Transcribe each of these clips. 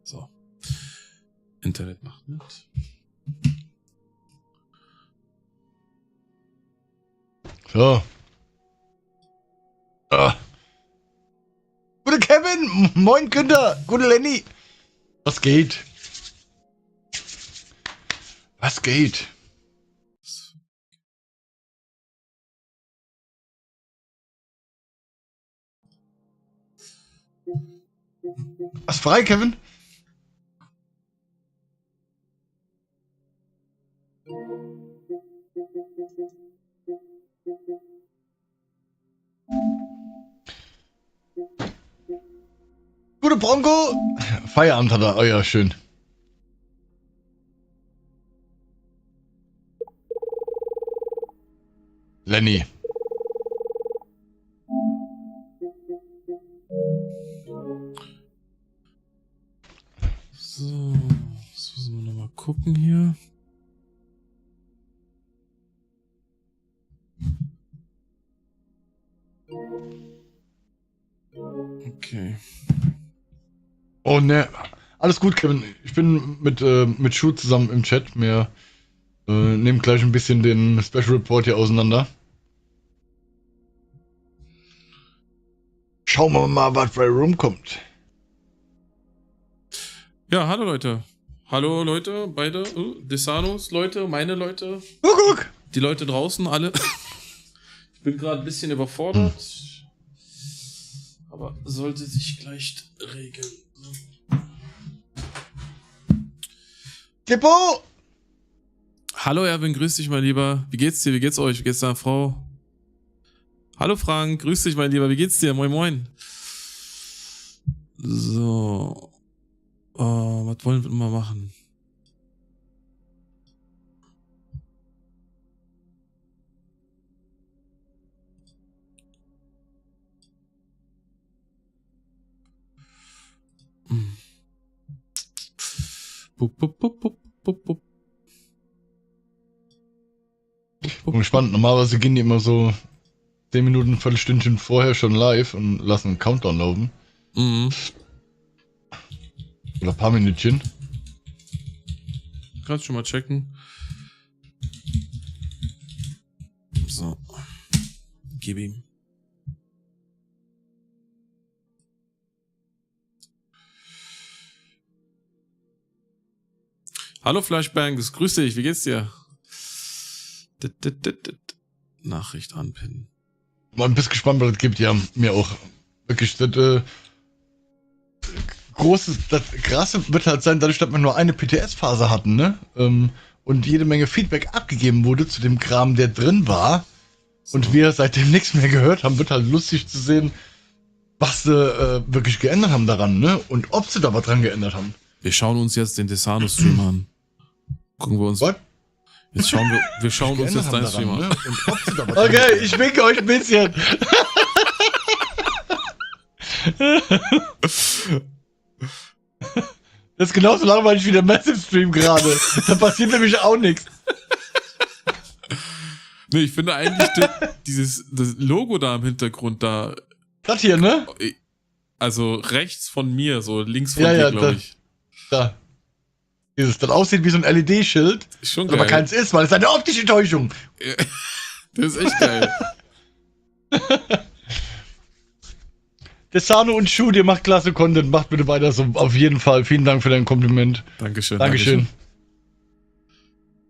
So. Internet macht mit. So. Ah. Gute Kevin, moin Günther, gute Lenny. Was geht? Was geht? Was frei, Kevin? Gute Bronco. Feierabend hat er, euer schön. Lenny. So, jetzt müssen wir nochmal gucken hier. Okay. Oh ne, alles gut, Kevin. Ich bin mit Schuh zusammen im Chat. Wir nehmen gleich ein bisschen den Special Report hier auseinander. Schauen wir mal, was bei rumkommt. Ja, hallo Leute. Hallo Leute, beide. Desanos Leute, meine Leute. Guck. Die Leute draußen, alle. Ich bin gerade ein bisschen überfordert. Aber sollte sich gleich regeln. Klippo! Hallo Erwin, grüß dich mein Lieber. Wie geht's dir? Wie geht's euch? Wie geht's deiner Frau? Hallo Frank, grüß dich mein Lieber. Wie geht's dir? Moin moin. So. Was wollen wir mal machen? Bup, bup, bup, bup, bup, bup. Bin gespannt. Normalerweise gehen die immer so 10 Minuten, Viertelstündchen vorher schon live und lassen einen Countdown laufen. Mhm. Oder ein paar Minütchen. Kannst schon mal checken. So. Gib ihm. Hallo Flashbangs, grüß dich, wie geht's dir? Nachricht anpinnen. Mal ein bisschen gespannt, was es gibt. Ja, mir auch. Wirklich, das Krasse wird halt sein, dadurch, dass wir nur eine PTS-Phase hatten, ne? Und jede Menge Feedback abgegeben wurde zu dem Kram, der drin war. So. Und wir seitdem nichts mehr gehört haben, wird halt lustig zu sehen, was sie wirklich geändert haben daran, ne? Und ob sie da was dran geändert haben. Wir schauen uns jetzt den Desano-Stream an. Gucken wir uns. What? Jetzt schauen wir schauen uns jetzt deinen Stream an. Ne? Und ob sie da was Okay, ich winke euch ein bisschen. Das ist genauso langweilig wie der Massive Stream gerade. Da passiert nämlich auch nichts. Nee, ich finde eigentlich das Logo da im Hintergrund da. Das hier, ne? Also rechts von mir, so links von Ja, dir, ja, glaube da. ich. Da. Dieses dann aussieht wie so ein LED-Schild. Ist schon Aber geil. keins ist, weil es eine optische Täuschung. Das ist echt geil. Desano und Schuh, ihr macht klasse Content. Macht bitte weiter so. Auf jeden Fall. Vielen Dank für dein Kompliment. Dankeschön. Dankeschön.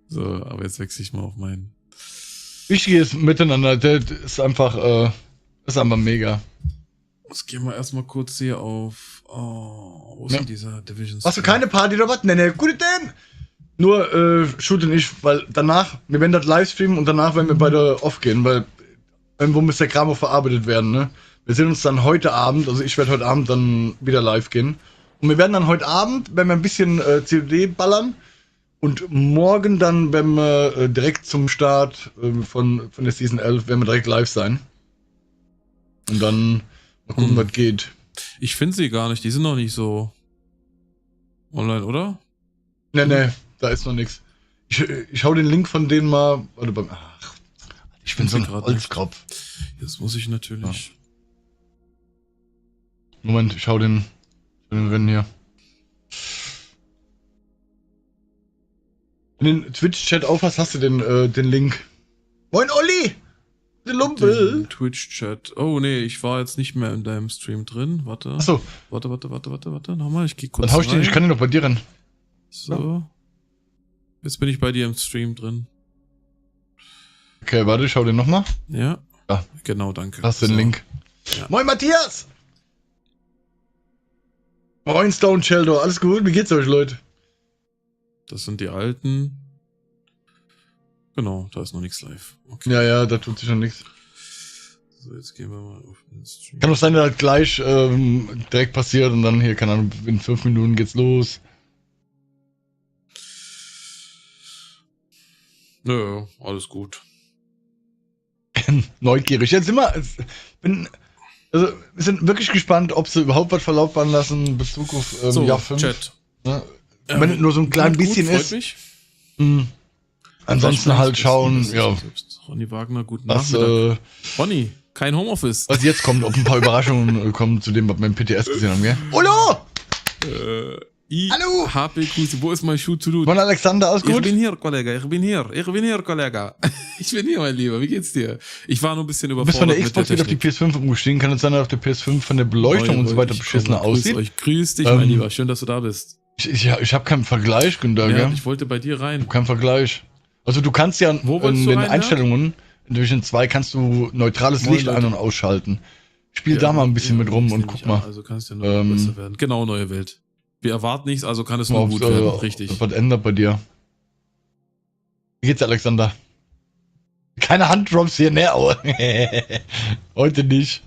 So, aber jetzt wechsle ich mal auf meinen. Wichtig ist miteinander. Das ist einfach mega. Jetzt gehen wir erstmal kurz hier auf. Oh, wo ist denn dieser Division? Hast du keine Party oder was? Ne, gute denn. Nur Shoot und ich, weil danach, wir werden das Livestreamen und danach werden wir beide off gehen, weil irgendwo muss der Kram auch verarbeitet werden, ne? Wir sehen uns dann heute Abend, also ich werde heute Abend dann wieder live gehen. Und wir werden dann heute Abend, wenn wir ein bisschen COD ballern und morgen dann, wenn wir direkt zum Start von der Season 11, werden wir direkt live sein. Und dann mal gucken, was geht. Ich finde sie gar nicht, die sind noch nicht so online, oder? Ne, da ist noch nichts. Ich hau den Link von denen mal. Warte, ach, ich bin so ein Holzkopf. Jetzt muss ich natürlich. Ja. Moment, ich hau den Rennen hier. Wenn du den Twitch-Chat aufhast, hast du den Link. Moin Olli! Der Lumpel! Twitch-Chat. Oh nee, ich war jetzt nicht mehr in deinem Stream drin. Warte. Achso. Warte. Nochmal, ich geh kurz Dann hau ich rein. den, ich kann den noch bei dir rennen. So. Jetzt bin ich bei dir im Stream drin. Okay, warte, ich schau den nochmal. Ja. Ja. Genau, danke. Hast du den Link. Ja. Moin Matthias! Moin Stone Sheldor, alles gut? Wie geht's euch, Leute? Das sind die alten. Genau, da ist noch nichts live. Okay. Ja, da tut sich schon nichts. So, jetzt gehen wir mal auf den Stream. Kann auch sein, dass das gleich direkt passiert und dann hier, keine Ahnung, in 5 Minuten geht's los. Nö, alles gut. Neugierig. Jetzt sind wir. Also, wir sind wirklich gespannt, ob sie überhaupt was verlautbaren lassen in Bezug auf So, Jahr 5. Chat. Ne? Wenn es nur so ein klein Gut, bisschen freut ist. mich. Ansonsten halt schauen, ja. Ronny Wagner, guten Was, Nachmittag. Ronny, kein Homeoffice. was jetzt kommt, ob ein paar Überraschungen kommen zu dem, was wir im PTS gesehen haben, gell? Hallo! Hallo! HPQC, wo ist mein Schuh zu tun? Moin Alexander, alles Ich gut? bin hier, Kollege, ich bin hier, Kollege. Ich bin hier, mein Lieber, wie geht's dir? Ich war nur ein bisschen Du bist von überfordert der Xbox wieder auf die PS5 umgestiegen, kann es sein, dass auf der PS5 von der Beleuchtung und so weiter beschissener aussieht? Grüß dich, mein Lieber, schön, dass du da bist. Ich hab keinen Vergleich, Günther, Ja, gell? ich wollte bei dir rein. Ich hab keinen Vergleich. Also du kannst ja Wo in wolltest du den rein, Einstellungen, in Division 2 kannst du neutrales Moin, Licht Leute. ein- und ausschalten. Spiel da mal ein bisschen mit rum und guck mal. Also kann es ja nur besser werden. Genau, neue Welt. Wir erwarten nichts, also kann es nur Ob gut werden, richtig. was ändert bei dir. Wie geht's, Alexander? Keine Handdrops hier, ne? Aua. Heute nicht.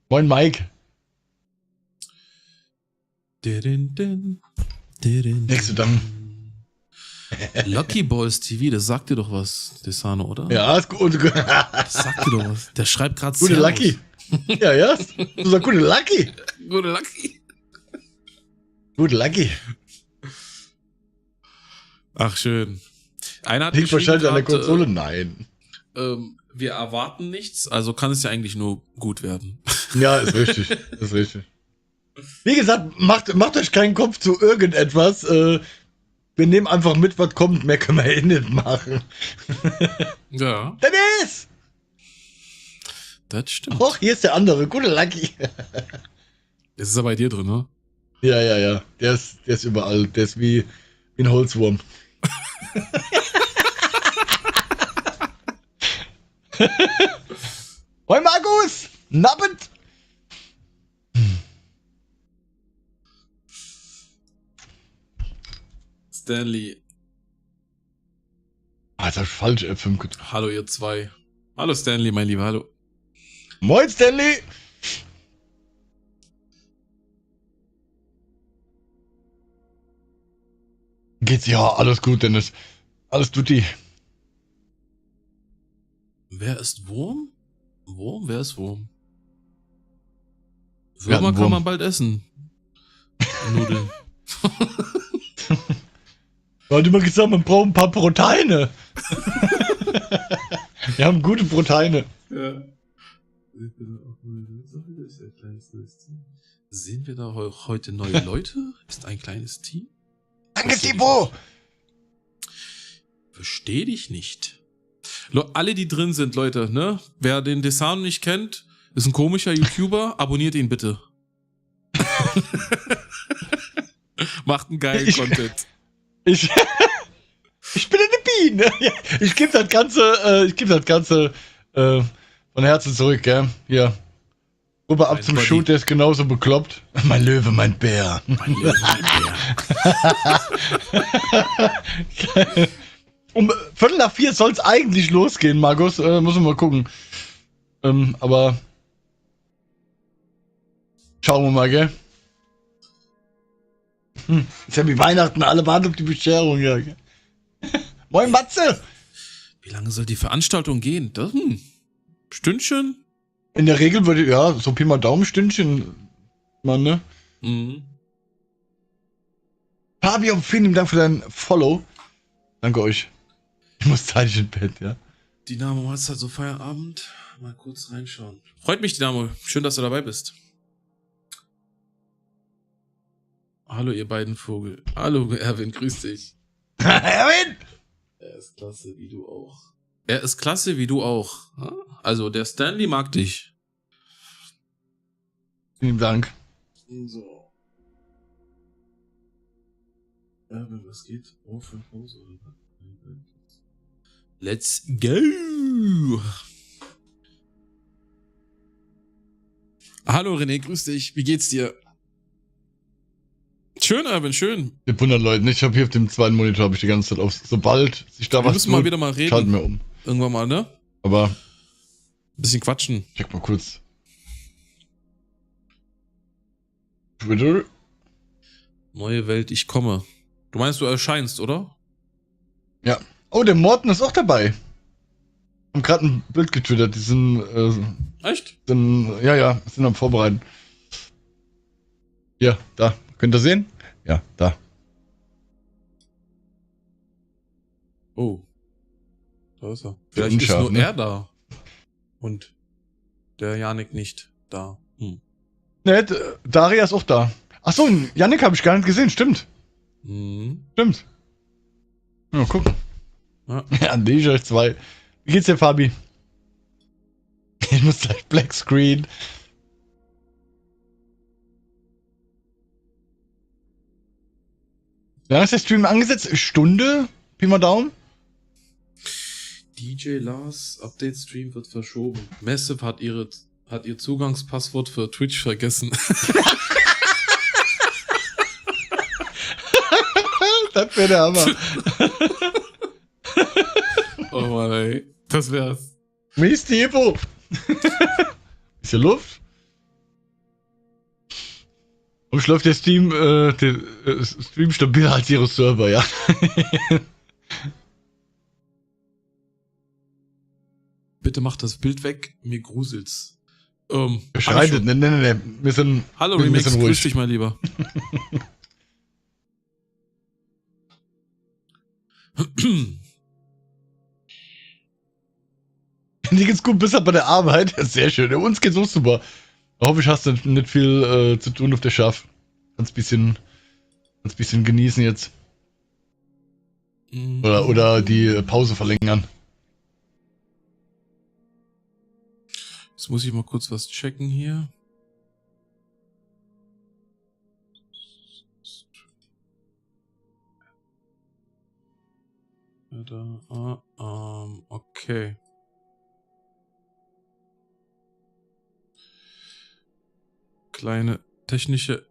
Moin, Mike. Nächste dann. Lucky Boys TV, das sagt dir doch was, Desano, oder? Ja, ist gut. Das sagt dir doch was. Der schreibt gerade Gute Servus. Lucky. Ja. Du sagst gute Lucky. Gute Lucky. Gute Lucky. Ach, schön. Einer hat Liegt geschrieben wahrscheinlich an der grad, Konsole? Nein. wir erwarten nichts, also kann es ja eigentlich nur gut werden. Ja, ist richtig. Ist richtig. Wie gesagt, macht euch keinen Kopf zu irgendetwas. Wir nehmen einfach mit, was kommt. Mehr können wir eh nicht machen. Ja, Dennis! das stimmt. Och, hier ist der andere. Gute Lucky. Das ist ja bei dir drin, ne? Ja. Der ist überall. Der ist wie ein Holzwurm. Moin Markus! Nabbend! Stanley. Ah, das ist falsch, F5. Hallo, ihr zwei. Hallo, Stanley, mein Lieber, hallo. Moin Stanley! Geht's? Ja, alles gut, Dennis. Alles tutti. Wer ist Wurm? Wurm? Wer ist Wurm? Wir hatten Würmer kann Wurm. man bald essen. Nudeln. Man hat immer gesagt, man braucht ein paar Proteine. Wir haben gute Proteine. Ja. Sehen wir da heute neue Leute? Ist ein kleines Team? Danke, Sibo! Versteh dich nicht. Alle, die drin sind, Leute, ne? Wer den Desano nicht kennt, ist ein komischer YouTuber, abonniert ihn bitte. Macht einen geilen Content. Ich bin eine Biene. Ja, ich gebe das Ganze von Herzen zurück, gell? Hier. Rüber ab Mein zum Body. Shoot, der ist genauso bekloppt. Mein Löwe, mein Bär. Mein Lieber, mein Bär. Um 3:45 soll es eigentlich losgehen, Markus. Muss man mal gucken. Aber schauen wir mal, gell? Ist ja wie Weihnachten, alle warten auf die Bescherung, ja. Gell? Moin, Matze! Wie lange soll die Veranstaltung gehen? Das, Stündchen? In der Regel würde, ja, so Pi mal Daumenstündchen, Mann, ne? Mhm. Fabio, vielen lieben Dank für dein Follow. Danke euch. Ich muss zeitig ins Bett, ja. Dynamo, hast halt so Feierabend? Mal kurz reinschauen. Freut mich, Dynamo. Schön, dass du dabei bist. Hallo, ihr beiden Vogel. Hallo, Erwin, grüß dich. Erwin! Er ist klasse, wie du auch. Er ist klasse, wie du auch. Also, der Stanley mag dich. Vielen Dank. So. Wenn was geht, auf und Pause. Let's go! Hallo René, grüß dich. Wie geht's dir? Schön, Erwin, schön. Wir 100 Leuten. Ich habe hier auf dem zweiten Monitor habe ich die ganze Zeit auf. Sobald sich da Wir was müssen mal wieder mal reden. schalten wir um. Irgendwann mal, ne? Aber Ein bisschen quatschen. check mal kurz. Twitter. Neue Welt, ich komme. Du meinst, du erscheinst, oder? Ja. Oh, der Morten ist auch dabei. Haben gerade ein Bild getwittert. Die sind, Echt? sind am Vorbereiten. Ja, da. Könnt ihr sehen? Ja, da. Oh. Da ist er. Vielleicht ist unscharf, nur ne? er da. Und der Janik nicht da. Ne, Daria ist auch da. Achso, Yannick habe ich gar nicht gesehen. Stimmt. Stimmt. Ja, gucken. Ja. Ja, Deja 2. Wie geht's dir, Fabi? Ich muss gleich Black Screen. Ja, ist der Stream angesetzt? Stunde? Pi mal Daumen? DJ Lars, Update-Stream wird verschoben. Massive hat ihr Zugangspasswort für Twitch vergessen. Das wäre der Hammer. Oh Mann, ey. Das wär's. Mist, Hippo. Ist hier Luft? Und läuft der Stream, Stream stabiler als ihre Server, ja. Bitte mach das Bild weg, mir gruselt's. Beschreitet, ne. Wir sind. Hallo wir Remix, sind ruhig. grüß dich mal lieber. Dir geht's gut, bist halt bei der Arbeit. Sehr schön. Uns geht's auch super. Ich hoffe, ich hast du nicht viel zu tun auf der Schaff. Kannst bisschen genießen jetzt. Oder die Pause verlängern. Jetzt muss ich mal kurz was checken hier. Okay. Kleine technische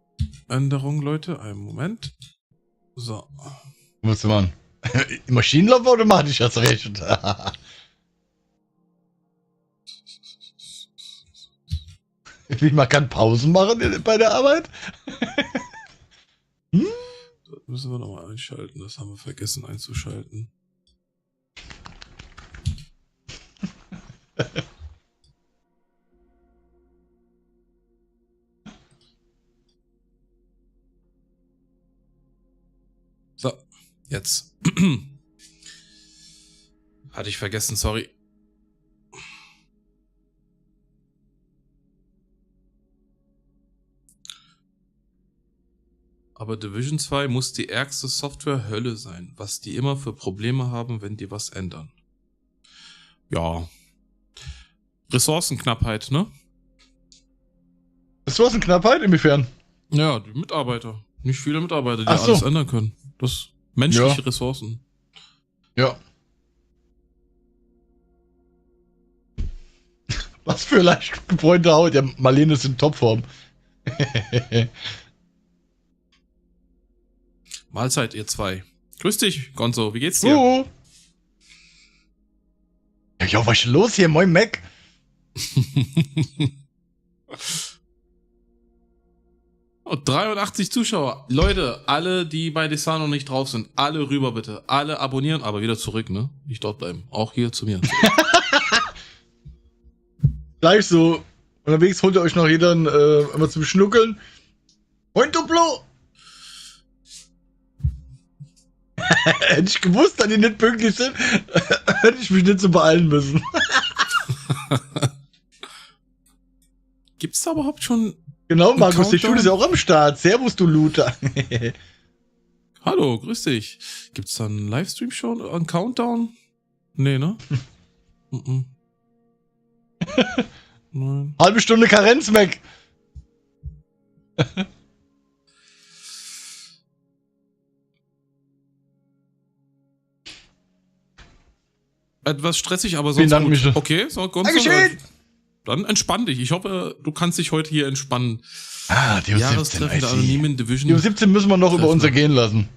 Änderung, Leute. Einen Moment. So. Was du machen? Maschinenlauf automatisch hast recht. Wie, man kann Pausen machen bei der Arbeit? Das müssen wir nochmal einschalten. Das haben wir vergessen einzuschalten. So, jetzt. Hatte ich vergessen, sorry. Aber Division 2 muss die ärgste Software-Hölle sein, was die immer für Probleme haben, wenn die was ändern. Ja. Ressourcenknappheit, ne? Ressourcenknappheit? Inwiefern? Ja, die Mitarbeiter. Nicht viele Mitarbeiter, die Ach so. alles ändern können. Das menschliche Ja. Ressourcen. Ja. Was für leicht gebräunte Haut. Ja, Marlene ist in Topform. Mahlzeit, ihr zwei. Grüß dich, Gonzo. Wie geht's dir? Ja, was ist los hier? Moin, Mac. Und 83 Zuschauer. Leute, alle, die bei Desano nicht drauf sind, alle rüber bitte. Alle abonnieren, aber wieder zurück, ne? Nicht dort bleiben. Auch hier zu mir. Gleich so. Unterwegs holt ihr euch noch jeder immer zum Schnuckeln. Moin, Duplo. Hätte ich gewusst, dass die nicht pünktlich sind, hätte ich mich nicht so beeilen müssen. Gibt's da überhaupt schon... Genau, Markus, der Countdown? Schule ist ja auch am Start. Servus, du Luther. Hallo, grüß dich. Gibt's da einen Livestream schon? Einen Countdown? Nee, ne? Nein. Halbe Stunde Karenz, Mac. Etwas stressig, aber sonst Vielen Dank, gut. Michel. Okay, so, Dankeschön. Dann entspann dich. Ich hoffe, du kannst dich heute hier entspannen. Ah, die Jahrestreffen der anonymen Division. Die 17 müssen wir noch über uns ergehen lassen.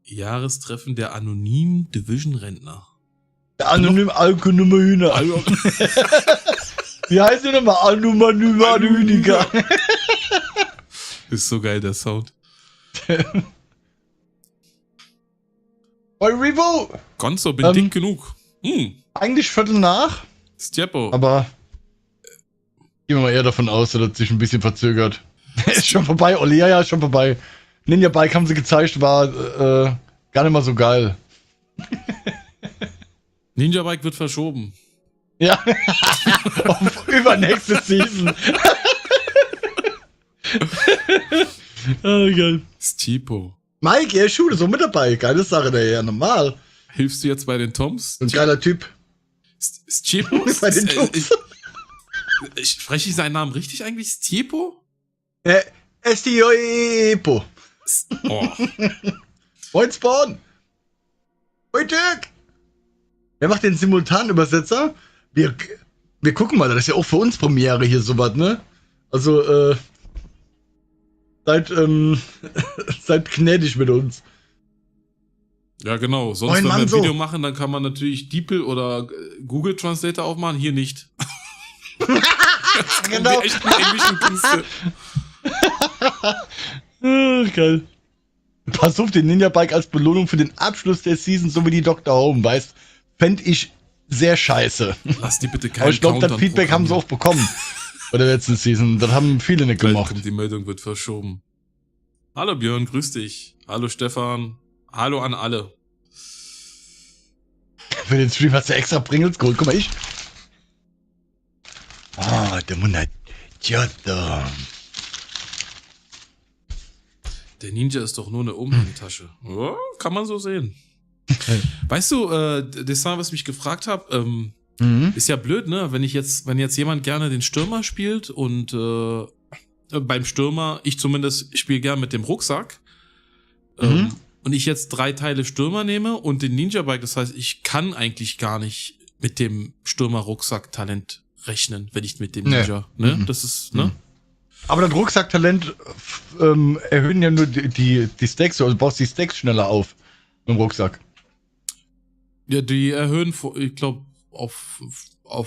Jahrestreffen der anonymen Division-Rentner. Der anonym Alkonummer Hühner. Wie heißt der nochmal? Anonymer Hühniger. Ist so geil, der Sound. Bei Revo. Gonzo, bin dick genug. Eigentlich Viertel nach. Stjepo. Aber gehen wir mal eher davon aus, dass es sich ein bisschen verzögert. Ist schon vorbei, Olli, ja, ist schon vorbei. Ninja Bike haben sie gezeigt, war gar nicht mal so geil. Ninja Bike wird verschoben. Ja. Auf übernächste Season. Oh, geil. Stjepo. Mike, er ist Schule, so mit dabei. Geile Sache, der ja normal. Hilfst du jetzt bei den Toms? Ein geiler Typ. Stjepo? Bei den Toms. Spreche ich seinen Namen richtig eigentlich? Stjepo? S-T-O-E-P-O. Oh. Moin Spawn. Moin Dirk. Wer macht den Simultanübersetzer? Wir gucken mal, das ist ja auch für uns Premiere hier sowas, ne? Also, seid gnädig mit uns. Ja, genau. Sonst, Moin, wenn wir ein Mann, Video machen, dann kann man natürlich DeepL oder Google Translator aufmachen. Hier nicht. Genau. Die echten englischen Künste. Geil. Pass auf, den Ninja Bike als Belohnung für den Abschluss der Season, so wie die Dr. Home, weißt, fänd ich sehr scheiße. Lass die bitte keinen Aber ich glaube, das Countdown Feedback haben sie auch bekommen. Bei der letzten Season. Das haben viele nicht gemacht. Die Meldung wird verschoben. Hallo Björn, grüß dich. Hallo Stefan. Hallo an alle. Für den Stream hast du extra Pringles geholt. Guck mal, ich. Oh, der Monat. Giotto. Der Ninja ist doch nur eine Umhängetasche. Ja, kann man so sehen. Weißt du, Dessin, was ich mich gefragt habe, ist ja blöd, ne? Wenn jetzt jemand gerne den Stürmer spielt und beim Stürmer, ich zumindest spiele gern mit dem Rucksack, und ich jetzt 3 Teile Stürmer nehme und den Ninja Bike, das heißt, ich kann eigentlich gar nicht mit dem Stürmer-Rucksack-Talent rechnen, wenn ich mit dem Ninja, ne? Das ist, ne? Aber das Rucksacktalent erhöhen ja nur die Stacks, also du baust die Stacks schneller auf mit dem Rucksack. Ja, die erhöhen, ich glaube, auf 100%.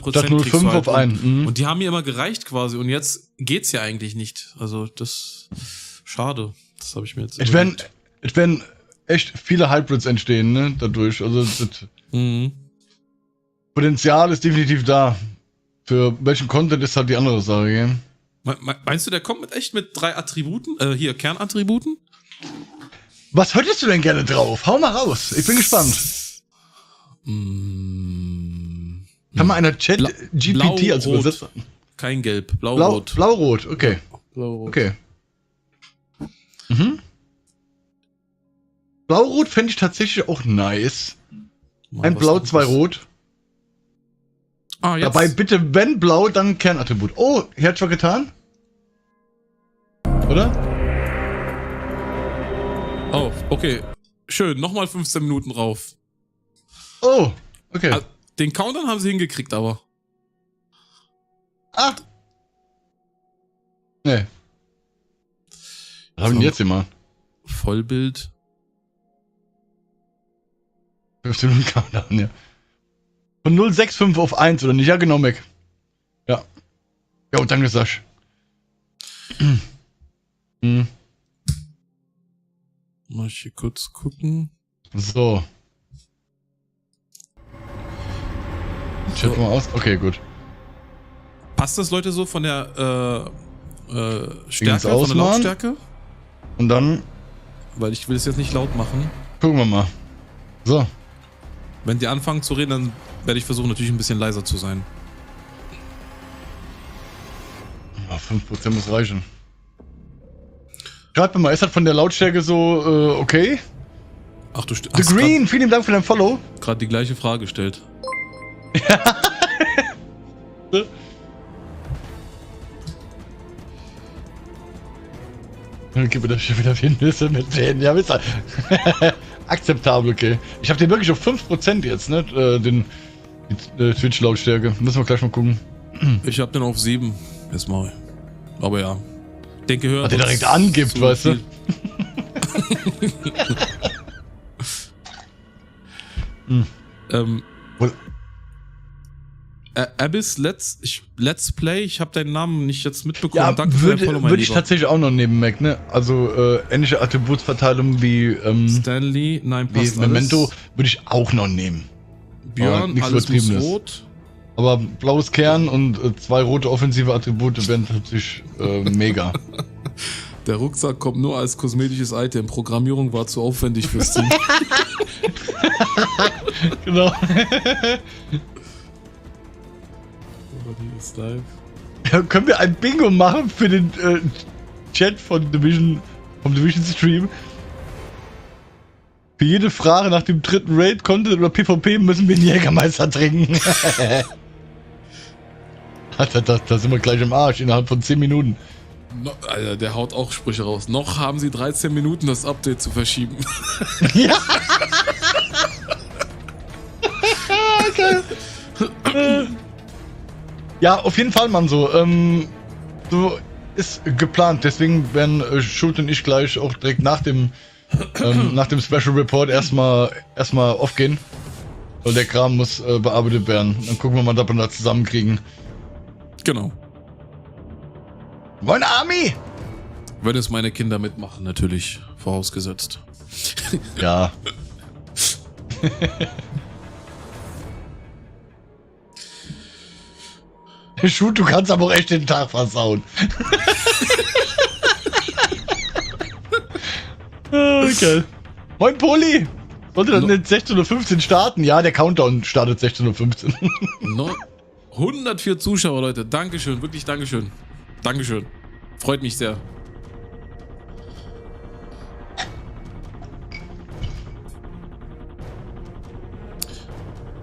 Statt 0,5 auf 1. Und die haben mir immer gereicht quasi. Und jetzt geht's ja eigentlich nicht. Also das schade. Das habe ich mir jetzt. Es werden echt viele Hybrids entstehen, ne? Dadurch. Also das Potenzial ist definitiv da. Für welchen Content ist halt die andere Sache, gell? Meinst du, der kommt mit 3 Attributen? Hier, Kernattributen? Was hättest du denn gerne drauf? Hau mal raus. Ich bin gespannt. Kann man einer Chat-GPT als Übersetzer? Kein Gelb. Blau-Rot. Blau-Rot, okay. Blau-Rot. Okay. Blau-Rot fände ich tatsächlich auch nice. Ein Blau, 2 Rot. Ah, jetzt. Dabei bitte, wenn Blau, dann Kernattribut. Oh, hier hat schon getan? Oder? Oh, okay. Schön, nochmal 15 Minuten rauf. Oh, okay. Den Countdown haben sie hingekriegt, aber. Ah. Nee. Was haben wir denn jetzt gemacht? Vollbild. 15 Minuten Countdown, ja. Von 0,65 auf 1, oder nicht? Ja, genau, Mac. Ja. Jo, danke, Sasch. Mal hier kurz gucken. So. Chat mal aus. Okay, gut. Passt das, Leute, so von der Stärke, ausmachen. von der Lautstärke? Und dann Weil ich will es jetzt nicht laut machen. gucken wir mal. So. Wenn die anfangen zu reden, dann werde ich versuchen, natürlich ein bisschen leiser zu sein. 5% muss reichen. Schreibt mir mal, ist das von der Lautstärke so, okay? Ach du The Green, vielen Dank für dein Follow. Gerade die gleiche Frage gestellt. Dann gib mir das schon wieder 4 Nüsse mit 10. Ja, wisst ihr. Akzeptabel, okay. Ich hab den wirklich auf 5% jetzt, ne? Die Twitch-Lautstärke. Müssen wir gleich mal gucken. Ich hab den auf 7. Erstmal. Aber ja. Denke, hört. Was der direkt angibt, weißt du? Abyss, Let's Play, ich habe deinen Namen nicht jetzt mitbekommen. Ja, danke für dein Follow, mein würde ich Lieber. tatsächlich auch noch nehmen, Mac, ne? Also ähnliche Attributsverteilung wie Stanley, nein, wie passt Memento alles. würde ich auch noch nehmen. Björn, alles muss rot. Aber blaues Kern und 2 rote offensive Attribute wären natürlich mega. Der Rucksack kommt nur als kosmetisches Item. Programmierung war zu aufwendig fürs Team. Genau. Die ist live. Ja, können wir ein Bingo machen für den Chat von Division, vom Division Stream? Für jede Frage nach dem 3. Raid, Content oder PvP müssen wir einen Jägermeister trinken. Da sind wir gleich im Arsch innerhalb von 10 Minuten. No, Alter, der haut auch Sprüche raus. Noch haben sie 13 Minuten, das Update zu verschieben. Ja. Okay. Ja, auf jeden Fall, Mann, so. So ist geplant. Deswegen werden Schult und ich gleich auch direkt nach dem Special Report erstmal aufgehen. Weil der Kram muss bearbeitet werden. Dann gucken wir mal, ob wir das zusammenkriegen. Genau. Moin Army! Wenn es meine Kinder mitmachen, natürlich. Vorausgesetzt. Ja. Shoot, du kannst aber auch echt den Tag versauen. Okay. Moin Poli! Sollte das nicht 16:15 Uhr starten? Ja, der Countdown startet 16:15 Uhr. 104 Zuschauer, Leute. Dankeschön, wirklich Dankeschön. Dankeschön. Freut mich sehr.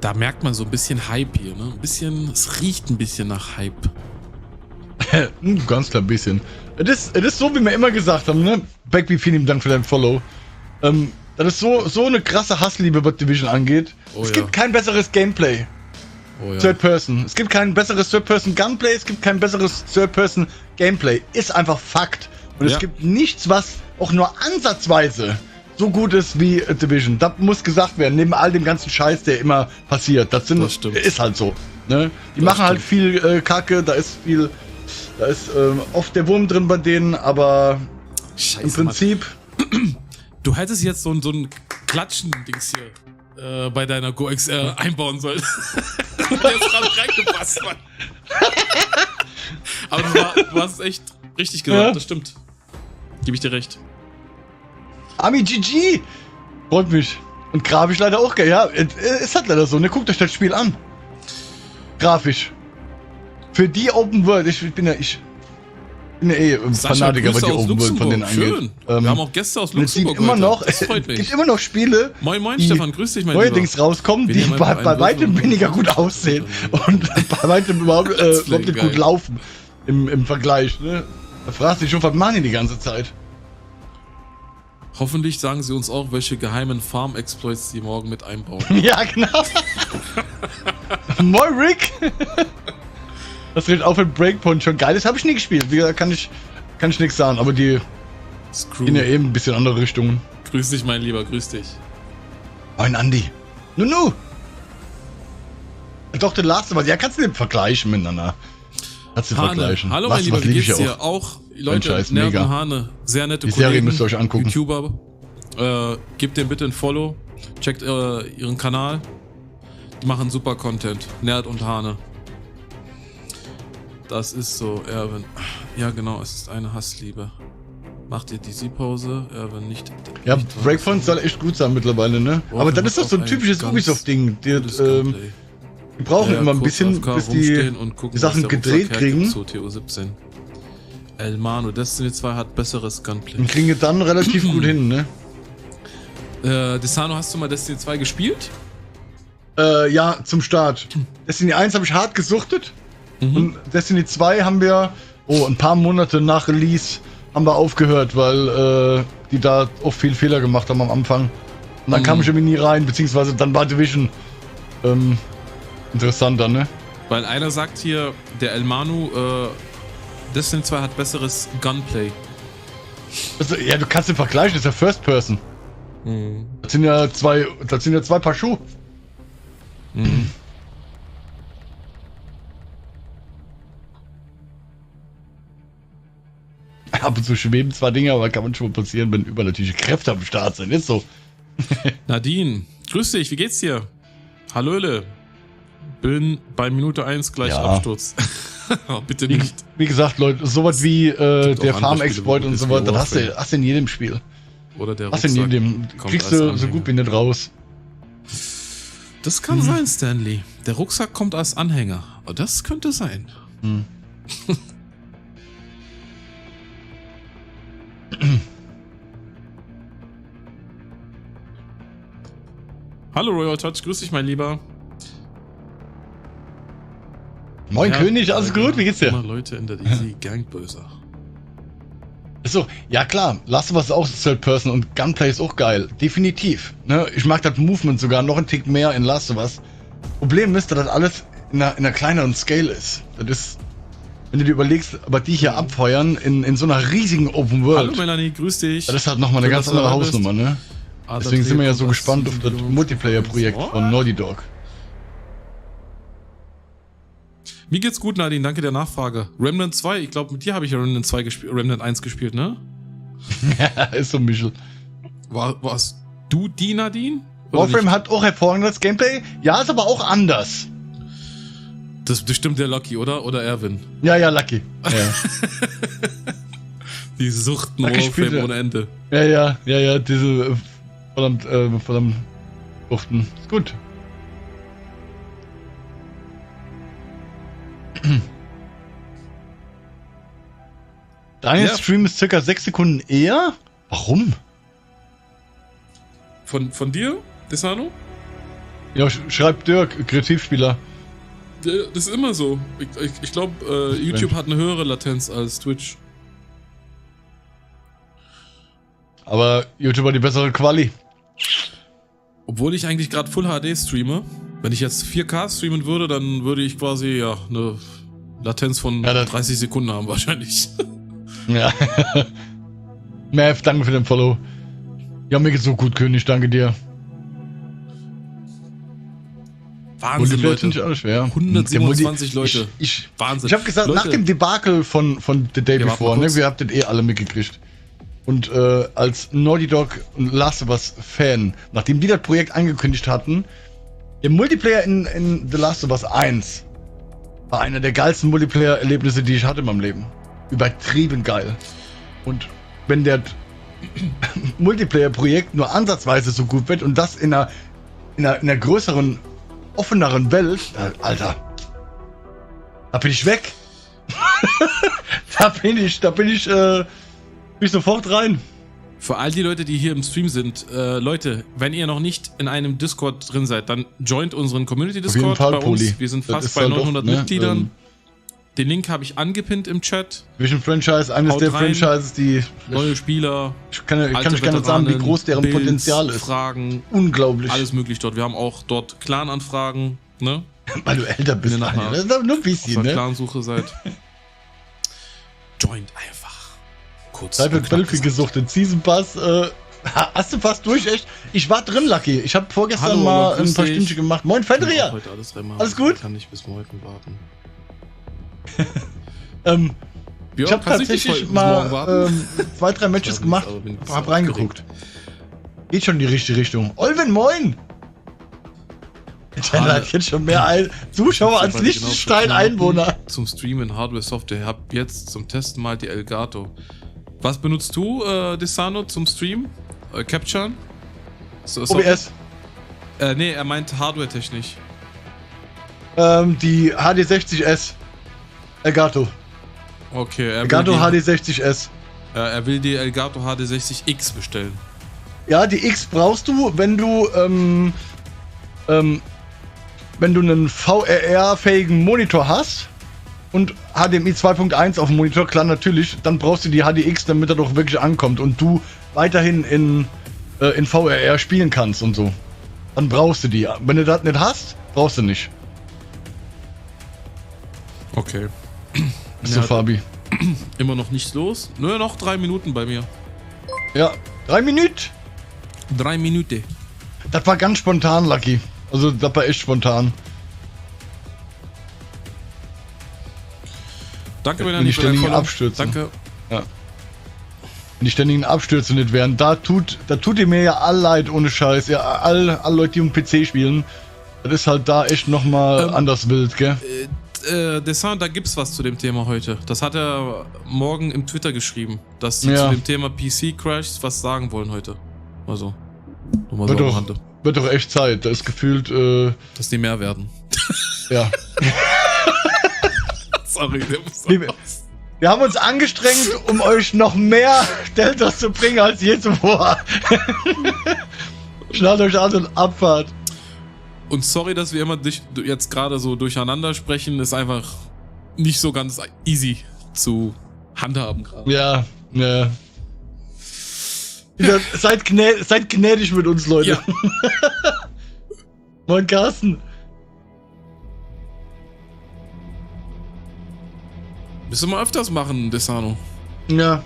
Da merkt man so ein bisschen Hype hier, ne? Es riecht ein bisschen nach Hype. Ganz klein bisschen. Es ist so, wie wir immer gesagt haben, ne? Becky, vielen Dank für dein Follow. Das ist so eine krasse Hassliebe, was Division angeht. Es gibt kein besseres Gameplay. Third Person. Es gibt kein besseres Third Person Gunplay, es gibt kein besseres Third Person Gameplay. Ist einfach Fakt. Und es gibt nichts, was auch nur ansatzweise so gut ist wie Division. Das muss gesagt werden, neben all dem ganzen Scheiß, der immer passiert. Das ist halt so. Ne? Die machen halt viel Kacke, da ist oft der Wurm drin bei denen, aber Scheiße, im Prinzip. Mann. Du hättest jetzt so ein Klatschen-Dings hier bei deiner GoXR einbauen sollen. Der ist gerade reingepasst, Mann. Aber du hast es echt richtig gesagt, das stimmt. Gebe ich dir recht. Ami GG! Freut mich. Und grafisch leider auch geil. Ja, ist halt leider so. Ne, guckt euch das Spiel an. Grafisch. Für die Open World, ich bin ja Fanatiker, was die Open World von denen angeht. Wir haben auch Gäste aus Luxemburg. Es gibt immer noch Spiele, Moin, Stefan, grüß dich, mein neuerdings rauskommen, die bei weitem weniger gut aussehen und bei weitem überhaupt nicht gut laufen im Vergleich. Ne? Da fragst du dich schon, was machen die ganze Zeit? Hoffentlich sagen sie uns auch, welche geheimen Farm-Exploits sie morgen mit einbauen. Ja, genau. Moin, Rick! Das redet auch, wenn Breakpoint schon geil ist. Habe ich nie gespielt. Wie gesagt, kann ich nichts sagen. Aber die gehen ja eben ein bisschen andere Richtungen. Grüß dich, mein Lieber. Grüß dich. Moin, Andi. Nunu. Doch, den Lasst, ja, kannst du den vergleichen miteinander. Kannst du vergleichen. Hallo, mein Lieber. Wie geht's dir? Auch, Leute, Nerd und Hane. Sehr nette Kollegen. Die Serie müsst ihr euch angucken. YouTuber. Gebt dem bitte ein Follow. Checkt ihren Kanal. Die machen super Content. Nerd und Hane. Das ist so, Erwin. Ja, genau, es ist eine Hassliebe. Macht ihr die Sie-Pause? Erwin nicht. Ja, Breakpoint soll echt gut sein mittlerweile, ne? Aber das ist doch so ein typisches Ubisoft-Ding. Die brauchen immer ein bisschen, bis die Sachen gedreht kriegen. Zu TO17. El Mano, Destiny 2 hat besseres Gunplay. Und kriegen wir dann relativ gut hin, ne? Desano, hast du mal Destiny 2 gespielt? Ja, zum Start. Destiny 1 habe ich hart gesuchtet. Und Destiny 2 haben wir, ein paar Monate nach Release haben wir aufgehört, weil die da auch viel Fehler gemacht haben am Anfang. Und dann kam ich irgendwie nie rein, beziehungsweise dann war Division interessanter, ne? Weil einer sagt hier, der El Manu, Destiny 2 hat besseres Gunplay. Also, ja, du kannst den vergleichen, das ist ja First Person. Das sind ja zwei Paar Schuhe. Ab und zu schweben zwar Dinge, aber kann man schon mal passieren, wenn übernatürliche Kräfte am Start sind. Ist so. Nadine, grüß dich, wie geht's dir? Hallöle. Bin bei Minute 1 gleich Absturz. Bitte nicht. Wie gesagt, Leute, sowas wie der Farm-Exploit und so weiter, das hast du in jedem Spiel. Oder der Rucksack. Hast du in jedem. Kriegst du so gut wie nicht raus. Das kann sein, Stanley. Der Rucksack kommt als Anhänger. Oh, das könnte sein. Hallo Royal Touch, grüß dich, mein Lieber. Moin König, alles gut? Wie geht's dir? Immer Leute in der Easy Gangböser. Achso, ja klar, Lasst ist auch Third Person und Gunplay ist auch geil. Definitiv. Ne? Ich mag das Movement sogar noch einen Tick mehr in Lasst. Problem ist, dass das alles in einer kleineren Scale ist. Das ist, wenn du dir überlegst, aber die hier abfeuern in so einer riesigen Open World. Hallo Melanie, grüß dich. Das ist halt nochmal eine ganz andere Hausnummer, ne? Deswegen sind wir ja so gespannt auf das Multiplayer-Projekt von Naughty Dog. Mir geht's gut, Nadine, danke der Nachfrage. Remnant 2, ich glaube, mit dir habe ich ja Remnant 1 gespielt, ne? Ja, ist so Michel. Warst du die, Nadine? Warframe hat auch hervorragendes Gameplay. Ja, ist aber auch anders. Das ist bestimmt der Lucky, oder? Oder Erwin? Ja, Lucky. Ja. Die suchten Warframe ohne Ende. Ja, diese verdammt Suchten. Ist gut. Dein Stream ist circa 6 Sekunden eher? Warum? Von dir, Desano? Ja, schreibt Dirk, Kreativspieler. Das ist immer so. Ich glaube, YouTube hat eine höhere Latenz als Twitch. Aber YouTube hat die bessere Quali. Obwohl ich eigentlich gerade Full HD streame. Wenn ich jetzt 4K streamen würde, dann würde ich quasi eine Latenz von 30 Sekunden haben wahrscheinlich. Ja. Mav, danke für den Follow. Ja, mir geht's so gut, König, danke dir. Wahnsinn, Leute. Ich auch schwer. 127 Leute. Wahnsinn. Ich habe gesagt, Leute, nach dem Debakel von The Day Before, ne, wir habt das alle mitgekriegt. Und als Naughty Dog und Last of Us Fan, nachdem die das Projekt angekündigt hatten, der Multiplayer in The Last of Us 1 war einer der geilsten Multiplayer-Erlebnisse, die ich hatte in meinem Leben. Übertrieben geil. Und wenn der Multiplayer-Projekt nur ansatzweise so gut wird und das in einer größeren, offeneren Welt, Alter, da bin ich weg. da bin ich sofort rein. Für all die Leute, die hier im Stream sind, Leute, wenn ihr noch nicht in einem Discord drin seid, dann joint unseren Community-Discord bei uns. Wir sind fast bei 900 Mitgliedern. Den Link habe ich angepinnt im Chat. Vision Franchise, eines der Franchises, die... Neue Spieler. Ich kann euch gar nicht sagen, wie groß deren Potenzial ist. Fragen. Unglaublich. Alles möglich dort. Wir haben auch dort Clan-Anfragen, ne? Weil du älter bist, das ist doch nur ein bisschen, ne? Clan-Suche seid. Joint einfach. Kurz. Seid mit Belfi gesuchtet. Season Pass, hast du fast durch, echt? Ich war drin, Lucky. Ich habe vorgestern mal ein paar Stündchen gemacht. Moin, Fendria! Heute alles gut? Ich kann nicht bis morgen warten. Ich habe tatsächlich mal 2-3 Matches gemacht, hab reingeguckt. Geht schon in die richtige Richtung. Olvin, moin! Der hat jetzt schon mehr Zuschauer als Liechtenstein-Einwohner. Zum Streamen Hardware-Software. Ich hab jetzt zum Testen mal die Elgato. Was benutzt du, Desano, zum Stream? Capturen? OBS. Nee, er meint Hardware-technisch. Die HD60S. Elgato. Okay, Elgato HD60S. Er will die Elgato HD60X bestellen. Ja, die X brauchst du, wenn du einen VRR-fähigen Monitor hast und HDMI 2.1 auf dem Monitor, klar natürlich, dann brauchst du die HDX, damit er doch wirklich ankommt und du weiterhin in VRR spielen kannst und so. Dann brauchst du die. Wenn du das nicht hast, brauchst du nicht. Okay. So, Fabi. Immer noch nichts los? Nur noch 3 Minuten bei mir. Ja, 3 Minuten. 3 Minuten. Das war ganz spontan, Lucky. Also, das war echt spontan. Danke, wenn Melanie, die ständigen Abstürze. Danke. Ja. Wenn die ständigen Abstürze nicht wären, da tut ihr mir ja all leid, ohne Scheiß. Ja, alle Leute, die um PC spielen. Das ist halt da echt nochmal anders wild, gell? Dessin, da gibt's was zu dem Thema heute. Das hat er morgen im Twitter geschrieben, dass sie zu dem Thema PC-Crashs was sagen wollen heute. Also, nur mal so wird doch echt Zeit. Da ist gefühlt, dass die mehr werden. Ja. Sorry, wir haben uns angestrengt, um euch noch mehr Deltas zu bringen als je zuvor. Schnallt euch an und Abfahrt. Und sorry, dass wir immer jetzt gerade so durcheinander sprechen, ist einfach nicht so ganz easy zu handhaben gerade. Ja. Seid gnädig mit uns, Leute. Ja. Moin, Carsten. Müssen wir öfters machen, Desano. Ja.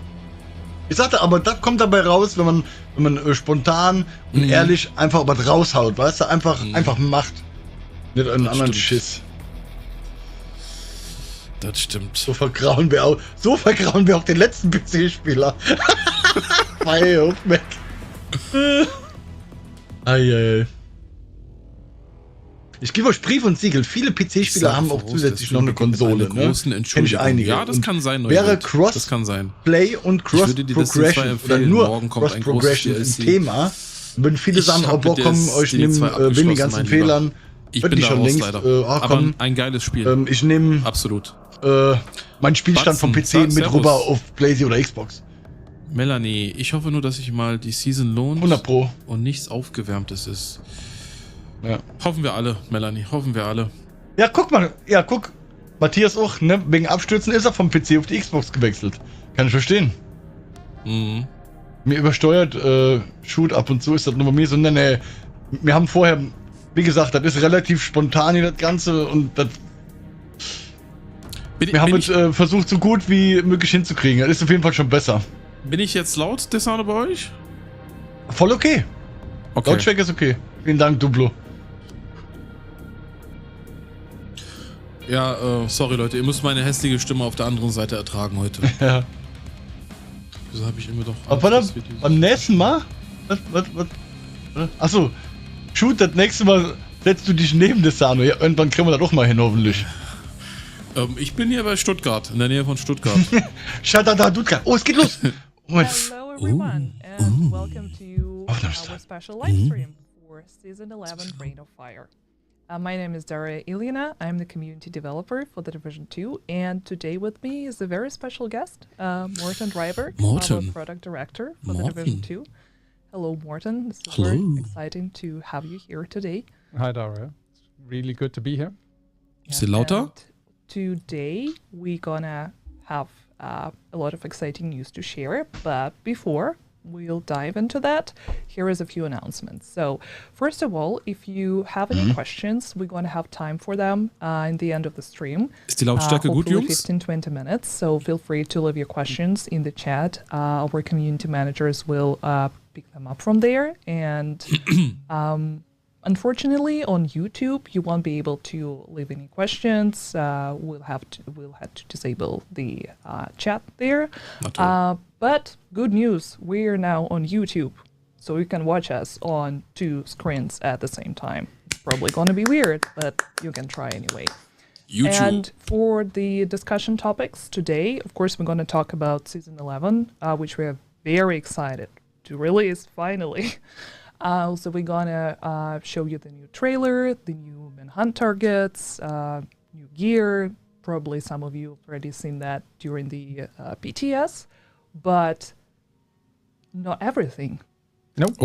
Ich sagte, aber das kommt dabei raus, wenn man spontan und ehrlich einfach was raushaut, weißt du? Einfach macht. Nicht einen anderen Schiss. Das stimmt. So vergrauen wir auch den letzten PC-Spieler. Feier, weg. Eieiei. Ich gebe euch Brief und Siegel. Viele PC-Spieler haben auch zusätzlich noch eine Konsole. Ne? Kenn ich einige. Ja, das kann sein. Wäre Cross-Play und Cross-Progression oder nur Cross-Progression ein Thema, würden viele sagen, komm, euch nehmen wegen den ganzen Fehlern. Ich bin da raus, leider. Aber ein geiles Spiel. Ich nehme absolut meinen Spielstand vom PC mit rüber auf PlayStation oder Xbox. Melanie, ich hoffe nur, dass sich mal die Season lohnt 100% und nichts Aufgewärmtes ist. Ja. Hoffen wir alle, Melanie, hoffen wir alle. Ja, guck mal, Matthias auch, ne? Wegen Abstürzen ist er vom PC auf die Xbox gewechselt. Kann ich verstehen. Mhm. Mir übersteuert Shoot ab und zu ist das nur bei mir so, ne. Wir haben vorher, wie gesagt, das ist relativ spontan hier das Ganze und das. Wir haben es versucht, so gut wie möglich hinzukriegen. Das ist auf jeden Fall schon besser. Bin ich jetzt laut, Desano, bei euch? Voll okay. Lautstärke ist okay. Vielen Dank, Duplo. Ja, sorry Leute, ihr müsst meine hässliche Stimme auf der anderen Seite ertragen heute. Ja. Wieso habe ich immer doch... Aber beim nächsten Mal? Was? Achso, Shoot, das nächste Mal setzt du dich neben Desano. Ja, irgendwann kriegen wir da doch mal hin, hoffentlich. Ich bin hier bei Stuttgart, in der Nähe von Stuttgart. Stuttgart. Oh, es geht los. Hello everyone, and welcome to our special live stream for Season 11 Reign of Fire. My name is Daria Ilyina. I'm the community developer for the Division 2, and today with me is a very special guest, Morten Dreiberg, our product director for the Division 2. Hello, Morten. This is very exciting to have you here today. Hi, Daria. It's really good to be here. Ist sie lauter? Today we're gonna have a lot of exciting news to share, but before we'll dive into that, here is a few announcements. So first of all, if you have any questions, we're going to have time for them in the end of the stream. Ist die Lautstärke gut, Jungs? 15-20 minutes, so feel free to leave your questions in the chat. Our community managers will pick them up from there, and unfortunately, on YouTube, you won't be able to leave any questions. We'll have to disable the chat there. But good news, we're now on YouTube, so you can watch us on 2 screens at the same time. Probably gonna be weird, but you can try anyway. YouTube. And for the discussion topics today, of course, we're gonna talk about Season 11, which we are very excited to release finally. So we're gonna show you the new trailer, the new manhunt targets, new gear, Probably some of you have already seen that during the BTS, but not everything. Nope.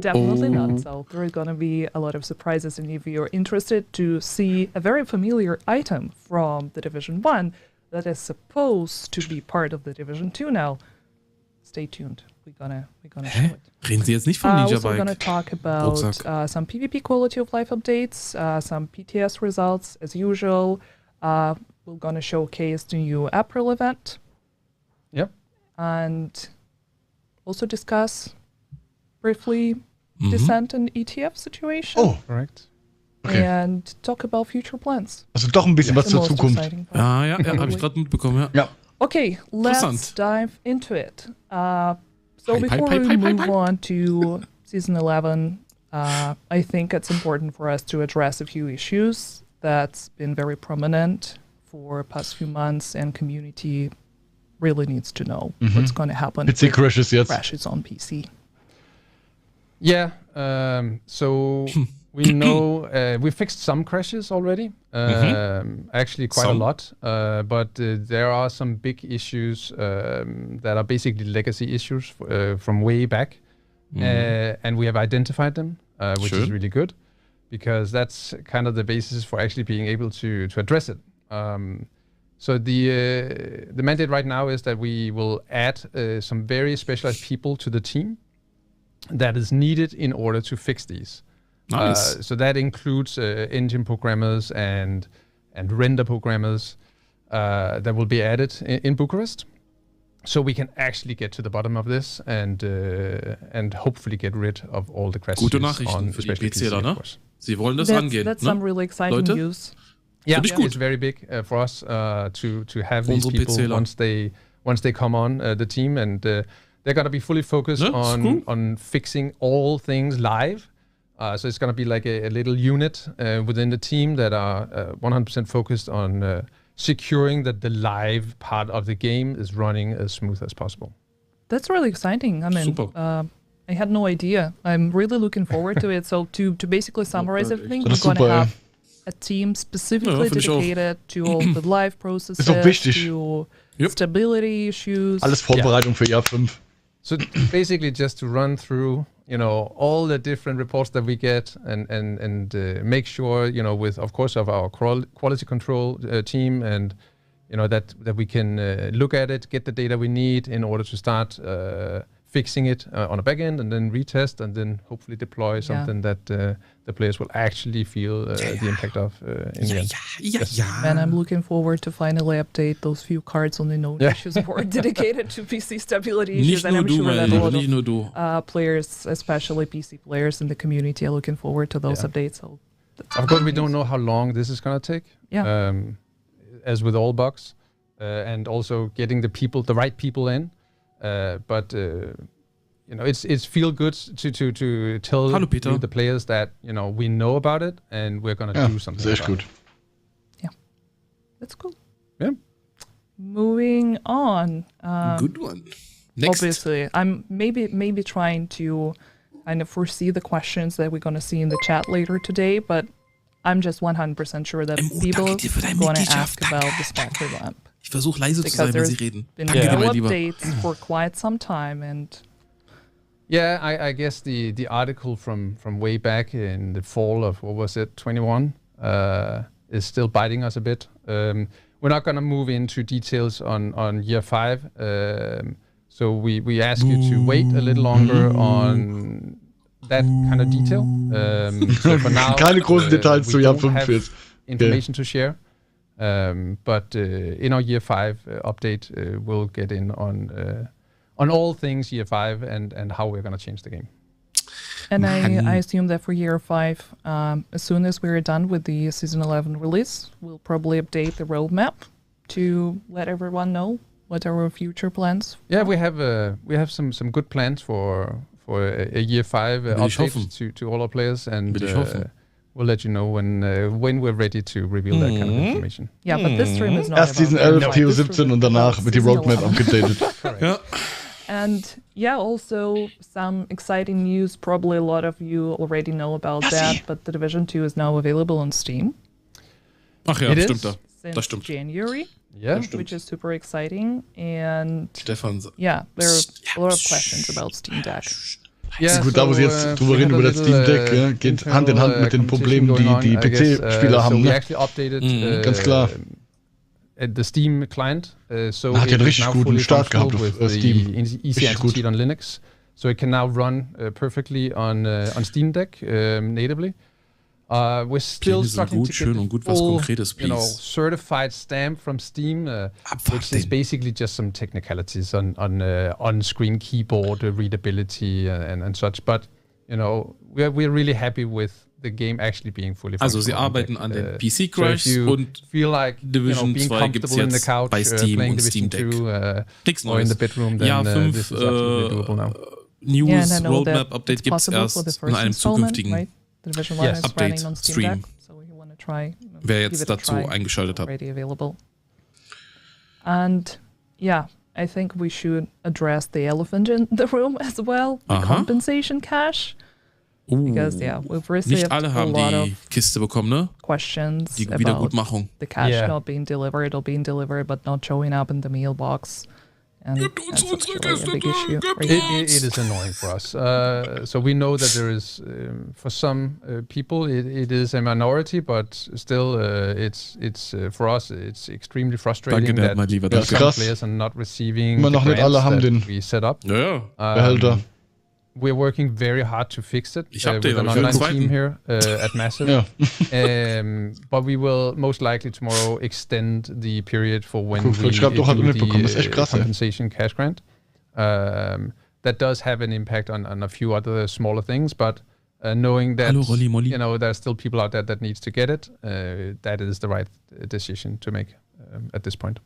Definitely not. So there are going to be a lot of surprises, and if you're interested to see a very familiar item from the Division 1 that is supposed to be part of the Division 2 now, stay tuned. We're gonna show it. Reden Sie jetzt nicht vom Ninja Also we're gonna talk about some PvP quality of life updates, some PTS results as usual. We're gonna showcase the new April event. Yep. And also discuss briefly Descent and ETF situation. Oh, Correct. Okay. And talk about future plans. Also doch ein bisschen was The zur most Zukunft. exciting part. Ja, habe ich gerade mitbekommen, ja. Ja. Okay, let's Interessant. dive into it. So Hype, before hype, we hype, move hype. on to Season 11, I think it's important for us to address a few issues that's been very prominent for past few months, and community really needs to know what's going to happen PC with crashes jetzt. crashes on PC. Yeah. So we know we fixed some crashes already. Actually, quite Some. a lot. But there are some big issues that are basically legacy issues from way back, and we have identified them, which is Schön. really good, because that's kind of the basis for actually being able to address it. So the mandate right now is that we will add some very specialized people to the team that is needed in order to fix these. Nice. So that includes engine programmers and render programmers that will be added in Bucharest, so we can actually get to the bottom of this and hopefully get rid of all the crashes. Gute Nachrichten für die especially PCler, of ne? course. Sie wollen das That's angehen, some ne? really exciting Leute? news. Yeah, Finde ich gut. it's very big for us to have these Unsere people PCler. once they come on the team, and they're gonna be fully focused Yeah, it's cool. on fixing all things live. So it's gonna be like a little unit within the team that are 100% focused on securing that the live part of the game is running as smooth as possible. That's really exciting. I mean, Super. I had no idea. I'm really looking forward to it. So to basically summarize everything, Das we're ist going to super, have a team specifically Ja, find ich auch. dedicated to all the live processes, Ist auch wichtig. to Yep. stability issues. Alles Vorbereitung für Jahr 5. So basically, just to run through, all the different reports that we get, and make sure, with, of course, of our quality control team, and that we can look at it, get the data we need in order to start fixing it on a back end, and then retest, and then hopefully deploy something that the players will actually feel the impact of in the end. Ja. And I'm looking forward to finally update those few cards on the known issues board dedicated to PC stability issues. Nicht And nur I'm du, sure mein that a Lieber, lot nicht nur du. of players, especially PC players in the community, are looking forward to those updates. So that's Of course, we don't know how long this is going to take. Yeah. As with all bugs, and also getting the right people in. But it's feel good to tell Hallo, Peter. the players that we know about it and we're going to Ja, do something sehr about gut. it. That's cool. Yeah. Moving on. Good one. Next. Obviously, I'm maybe trying to kind of foresee the questions that we're going to see in the chat later today, but I'm just 100% sure that people danke dir für deine going to Mitgliedschaft. ask about the Spectre lamp. Ich versuche leise zu Because sein, wenn there's sie reden. been Danke dir, no mein Lieber. updates for quite some time, and Yeah, I guess the article from way back in the fall of, what was it, 21, is still biting us a bit. We're not going to move into details on year 5. So we ask you to wait a little longer on that kind of detail. So for now, Keine großen Details we zu Jahr don't 5 have jetzt. information to share. But in our year 5 update, we'll get in on all things year 5 and how we're going to change the game. And I assume that for year 5, as soon as we're done with the season 11 release, we'll probably update the roadmap to let everyone know what our future plans. Yeah, we have some good plans for a year 5 update to all our players, and we'll let you know when we're ready to reveal that kind of information. Yeah, but this stream is not Erst Season about 11, that. TO This stream 17 is und danach about wird die season Roadmap 11. abgedatet. Ja. And yeah, also some exciting news. Probably a lot of you already know about that, but the Division 2 is now available on Steam. Ach ja, It stimmt is? Das since stimmt. January, Yeah. which is super exciting. And Stefan. yeah, there are a lot of questions about Steam Deck. Yeah, Gut, da wo sie jetzt drüber reden über das Steam Deck, ja, geht Hand in Hand mit den Problemen, die PC-Spieler haben. So we Ne? actually updated Ganz klar. the Steam client, so Hat ja einen it is richtig now guten fully Start gehabt functional auf with Steam. the easy Richtig anti-cheat gut. on Linux. So it can now run perfectly on Steam Deck natively. We're still starting to schön get und the gut was full, Konkretes, please. certified stamp from Steam, which is basically just some technicalities on screen keyboard readability and such. But we're really happy with the game actually being fully functional. Also sie arbeiten an den PC-Crash so if you und feel like Division being 2 gibt's comfortable in the jetzt couch bei Steam playing und Division Steam Deck. 2 Nichts or in the Neues. bedroom, then Ja, 5 this is absolutely doable now. News and I know Roadmap-Update that gibt it's es possible for the erst in first einem installment, zukünftigen right? The Division 1 is Update, running on Steam Stream. Deck, so we want to try. Wer give jetzt it a dazu try. eingeschaltet hat. Already available. And yeah, I think we should address the elephant in the room as well, the compensation cash. Because we've received Nicht alle haben a lot die of Kiste bekommen, ne? questions Die about Wiedergutmachung. the cash Yeah. not being delivered or being delivered but not showing up in the mailbox. And that's actually a big issue. It is annoying for us. So we know that there is, for some people, it is a minority, but still, it's for us, it's extremely frustrating Danke, that mein Lieber, some danke. players are not receiving Immer the noch nicht alle grants haben that den we set up. Ja. Behälter. We're working very hard to fix it Ich hab with den, an aber ich will online den team here at Massive. Ja. But we will most likely tomorrow extend the period for when Guck, we schreibt doch, hat do mitbekommen. Das ist echt the krass, ey. compensation cash grant. That does have an impact on a few other smaller things, but knowing that Hallo, Rolli Molli. there are still people out there that needs to get it, that is the right decision to make at this point.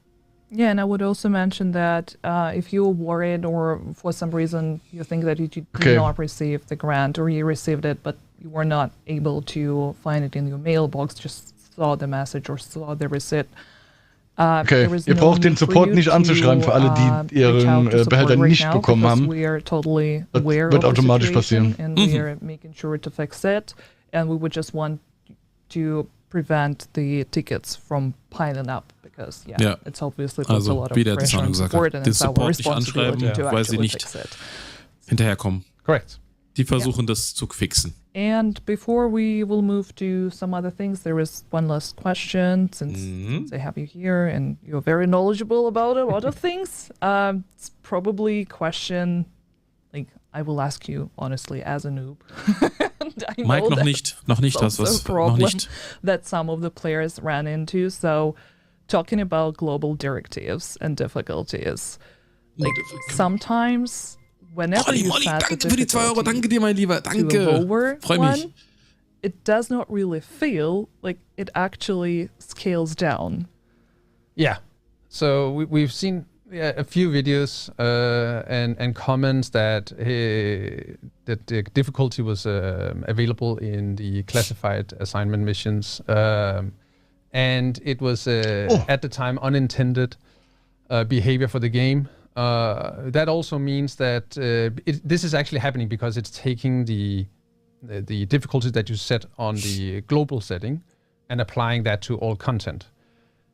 Yeah, and I would also mention that if you're worried or for some reason you think that you did not receive the grant or you received it but you were not able to find it in your mailbox, just saw the message or saw the receipt. Okay, ihr braucht den Support nicht anzuschreiben für alle, die ihren Behälter nicht bekommen haben. Das wird automatisch passieren. And we are making sure to fix it. And we would just want to prevent the tickets from piling up because it's obviously puts a lot of pressure on support and it's our responsibility to actually fix it. Hinterherkommen. Correct. Die versuchen das zu fixen. And before we will move to some other things, there is one last question since I have you here and you're very knowledgeable about a lot of things. It's probably a question like I will ask you honestly as a noob. Mike noch nicht das was noch nicht that some of the players ran into. So talking about global directives and difficulties, like sometimes whenever you set the difficulty danke dir, mein Lieber, danke. to a lower Freu mich. one, it does not really feel like it actually scales down. Yeah. So we've seen a few videos and comments that that the difficulty was available in the classified assignment missions, and it was at the time unintended behavior for the game. That also means that this is actually happening because it's taking the difficulties that you set on the global setting and applying that to all content.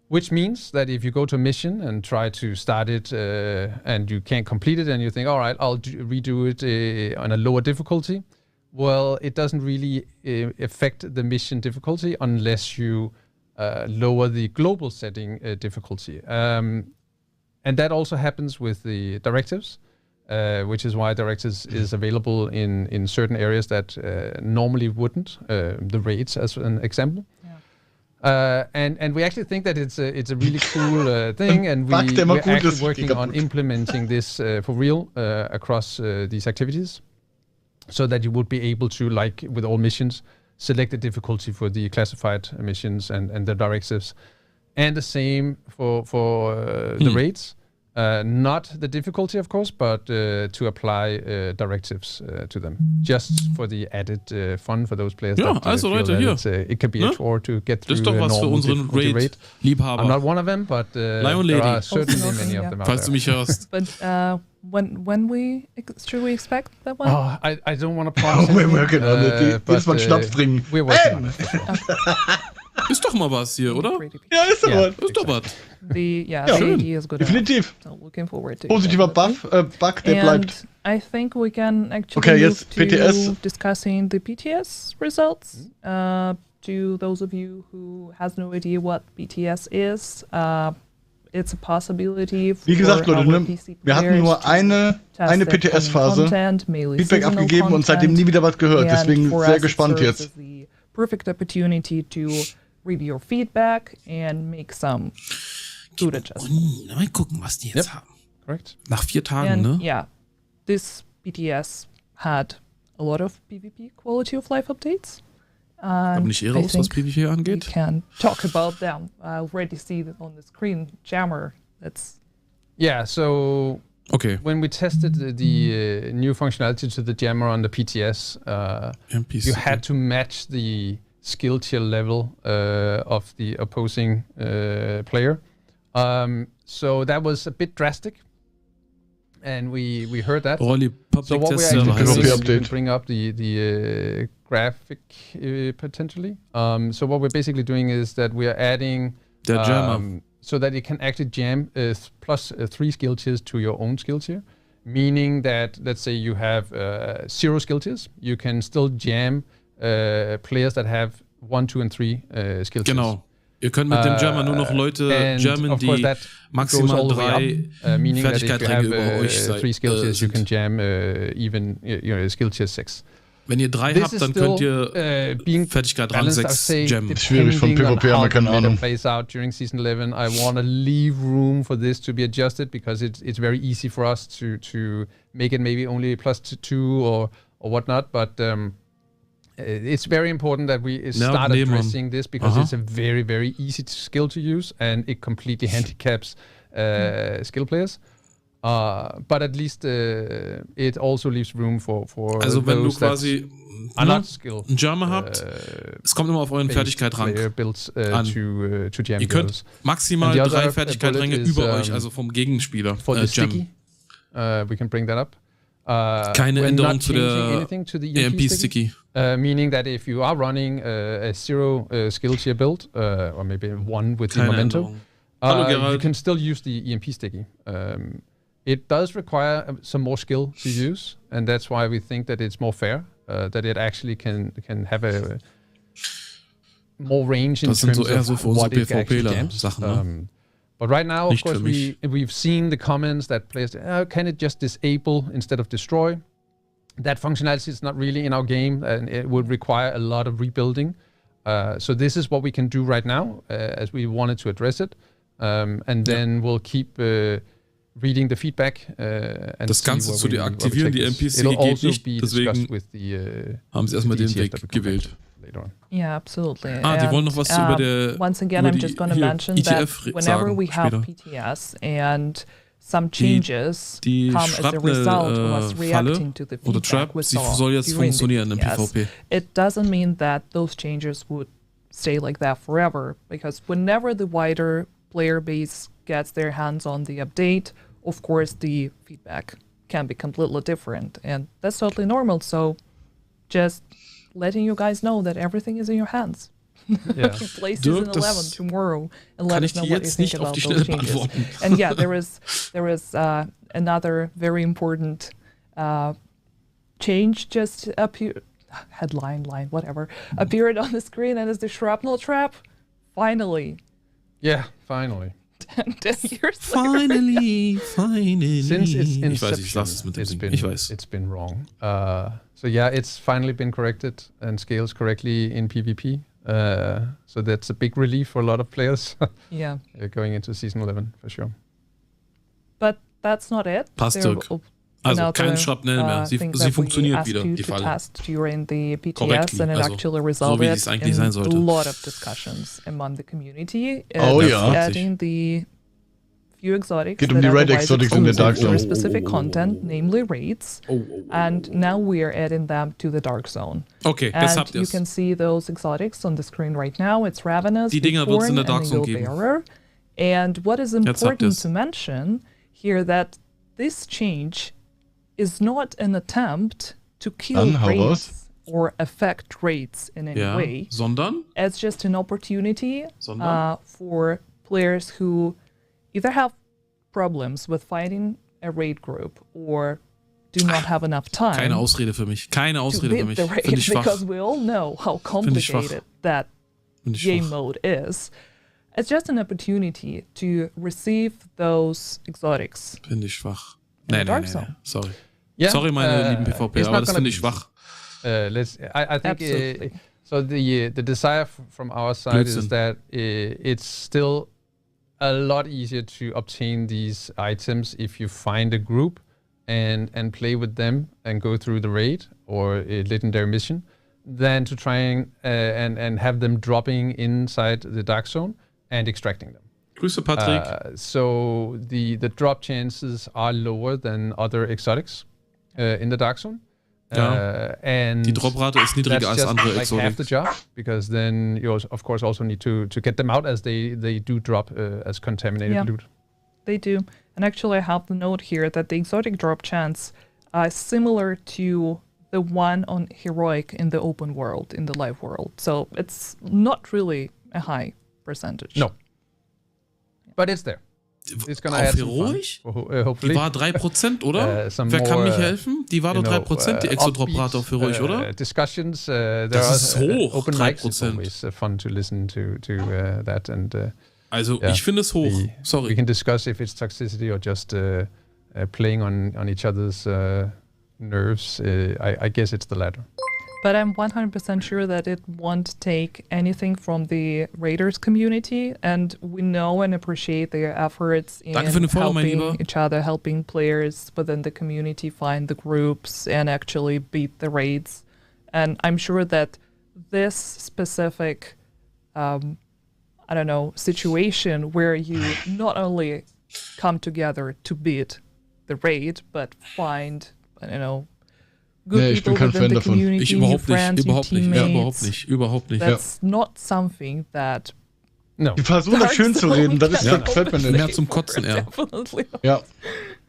Which means that if you go to a mission and try to start it and you can't complete it and you think, all right, I'll redo it on a lower difficulty, well, it doesn't really affect the mission difficulty unless you lower the global setting difficulty. And that also happens with the directives, which is why directives is available in certain areas that normally wouldn't, the raids as an example. And we actually think that it's a really cool thing, and we're actually working on implementing this for real across these activities, so that you would be able to, like with all missions, select the difficulty for the classified missions and the directives, and the same for the raids. Not the difficulty, of course, but to apply directives to them, just for the added fun for those players. Ja, also Leute, hier. It can be a chore to get through das ist doch was für unseren Raid-Liebhaber. I'm not one of them, but there are certainly many of them out Falls du mich hörst. But when should we expect that one? Oh, I don't want to promise we're working on it. Jedes Mal Schnaps trinken. We're working on it. Ist doch mal was hier, oder? Ja, ist doch was. Ist doch was. The schön. idea is good Definitiv. enough. So looking forward to Positiver it. Bug, der bleibt. I think we can actually Okay, move jetzt to PTS. discussing the PTS results. To those of you who has no idea what PTS is, it's a possibility for Wie gesagt, Leute, our ne, PC wir hatten players nur to eine test PTS-Phase, content, mainly Feedback seasonal abgegeben und seitdem content, nie wieder was gehört. and Deswegen for sehr us it gespannt serves jetzt. as the perfect opportunity to review your feedback and make some good adjustments. Mal gucken, was die jetzt haben. Correct. Nach 4 Tagen, And ne? yeah, this PTS had a lot of PvP quality of life updates. Hab nicht Ehre aus, was PvP We angeht. can talk about them. I already see that on the screen. Jammer. That's Yeah, so Okay. when we tested the new functionality to the jammer on the PTS, NPC. you had to match the skill tier level of the opposing player. So that was a bit drastic, and we heard that. Rolli Public So what we're Test actually Server heißt doing PvP is es. we can update. bring up the graphic potentially. So what we're basically doing is that we are adding Der Jammer. so that it can actually jam plus 3 skill tiers to your own skill tier, meaning that let's say you have 0 skill tiers, you can still jam players that have 1, 2 and 3 skill tiers. Genau. Ihr könnt mit dem Jammer nur noch Leute And jammen, of course die that maximal goes all the way 3 up, meaning that if you Fertigkeitsränge have über euch 3 skill tiers, you sind. can jam even skill tier 6. Wenn ihr 3 This habt, is dann still, könnt ihr being Fertigkeit Rang balanced, I'd 6 say, jammen. Schwierig von depending on PvP, haben how wir keine the meta Ahnung. plays out during season 11. I want to leave room for this to be adjusted because it's very easy for us to make it maybe only plus 2 or whatnot. But it's very important that we start addressing this because it's a very, very easy skill to use and it completely handicaps skill players. But at least it also leaves room for Also wenn du those that quasi are not skill. einen Jammer habt, es kommt immer auf euren Fertigkeitsrang an. To jam Ihr könnt those. maximal And the 3 other Fertigkeitsränge bullet is, über euch, also vom Gegenspieler, For the jammen. sticky, we can bring that up. Keine we're Änderung not zu changing der anything to the EMP-Sticky. Meaning that if you are running a 0 skill tier build, or maybe 1 with the Keine memento, Änderung. Hallo, Gerald. you can still use the EMP sticky. It does require some more skill to use, and that's why we think that it's more fair, that it actually can have a more range in Das sind terms so eher so of für unsere what it actually PvPler jams. Sachen, ne? But right now, of Nicht course, für mich. we've seen the comments that players, can it just disable instead of destroy? That functionality is not really in our game, and it would require a lot of rebuilding. So this is what we can do right now, as we wanted to address it. And then we'll keep reading the feedback and Das see Ganze where zu we deaktivieren, take die this. NPC It'll geht also nicht, be deswegen discussed with the haben sie erstmal den DTS Weg that we gewählt. conduct later on. yeah, absolutely. Die wollen noch was über der Once again, über I'm die just going to hier mention that ETF whenever sagen we have später. PTS and some changes Die come as a result of us Falle reacting to the oder feedback Trap, we sie saw soll jetzt during the funktionieren im PTS. PvP. It doesn't mean that those changes would stay like that forever, because whenever the wider player base gets their hands on the update, of course the feedback can be completely different, and that's totally normal. So just letting you guys know that everything is in your hands. Yeah. Play Dirk, season das 11 tomorrow and kann let ich us know dir what you jetzt think nicht auf about die those Schnelle changes. beantworten. And yeah, there is another very important change just appeared, appeared on the screen, and is the shrapnel trap. Finally. Yeah, finally. 10 years later. Finally. Since its Ich weiß, ich inception, lasse es mit dem it's Singen. been, Ich weiß. it's been wrong. So yeah, it's finally been corrected and scales correctly in PvP. So that's a big relief for a lot of players Yeah. going into season 11 for sure. But that's not it. Passt, There Dirk. will- Also another, kein Schrapnell mehr. Sie thing that we funktioniert asked wieder, you die to Falle. test during the PTS, Correctly, and it also actually so wie resulted es eigentlich in sein a sollte. lot of discussions among the community. Oh, It's ja. adding the few exotics Geht um that die Raid otherwise Exotics in der exclusive Dark for Zone. specific content, namely raids, and now we are adding them to the Dark Zone. Okay, jetzt And habt ihr you es. can see those exotics on the screen right now. It's Ravenous, Die Dinger wird's in der Dark and Zone Eagle geben. Bearer. And what is habt important ihr's. to mention here, that this change is not an attempt to kill Dann hau raus. raids or affect rates in any way. Sondern? It's just an opportunity for players who either have problems with fighting a raid group or do not have enough time. Keine Ausrede für mich. Keine Ausrede für mich. Finde ich schwach. Because we all know how complicated that game mode is. It's just an opportunity to receive those exotics. Finde ich schwach. Nee. Sorry. Yeah, Sorry, meine lieben PvP, aber das finde ich schwach. I think so. The desire from our side is that it's still a lot easier to obtain these items if you find a group and play with them and go through the raid or a legendary mission, than to try and have them dropping inside the dark zone and extracting them. Grüße, Patrick. So the drop chances are lower than other exotics in the dark zone. And die Droprate ist niedriger als andere Exotics. Half the job, because then you of course also need to get them out, as they do drop as contaminated loot. They do. And actually I have the note here that the exotic drop chance is similar to the one on heroic in the open world, in the live world. So it's not really a high percentage. No. But it's there. It's gonna Auf heroisch? Hopefully. Die war 3%, oder? Wer kann mich helfen? Die war doch 3%, die Exo-Drop-Rate auf heroisch, oder? Discussions. Das ist hoch, open 3%. It's always fun to listen to that. And, also ich finde es hoch. Sorry. We can discuss if it's toxicity or just playing on each other's nerves. I guess it's the latter. But I'm 100% sure that it won't take anything from the Raiders community, and we know and appreciate their efforts in helping each other, helping players within the community find the groups and actually beat the raids. And I'm sure that this specific, situation where you not only come together to beat the raid, but find, good people within the community, your friends, your teammates. Überhaupt nicht. That's not something that... No. Die versuchen das schön zu reden, das gefällt mir nicht. Mehr zum Kotzen, Ja.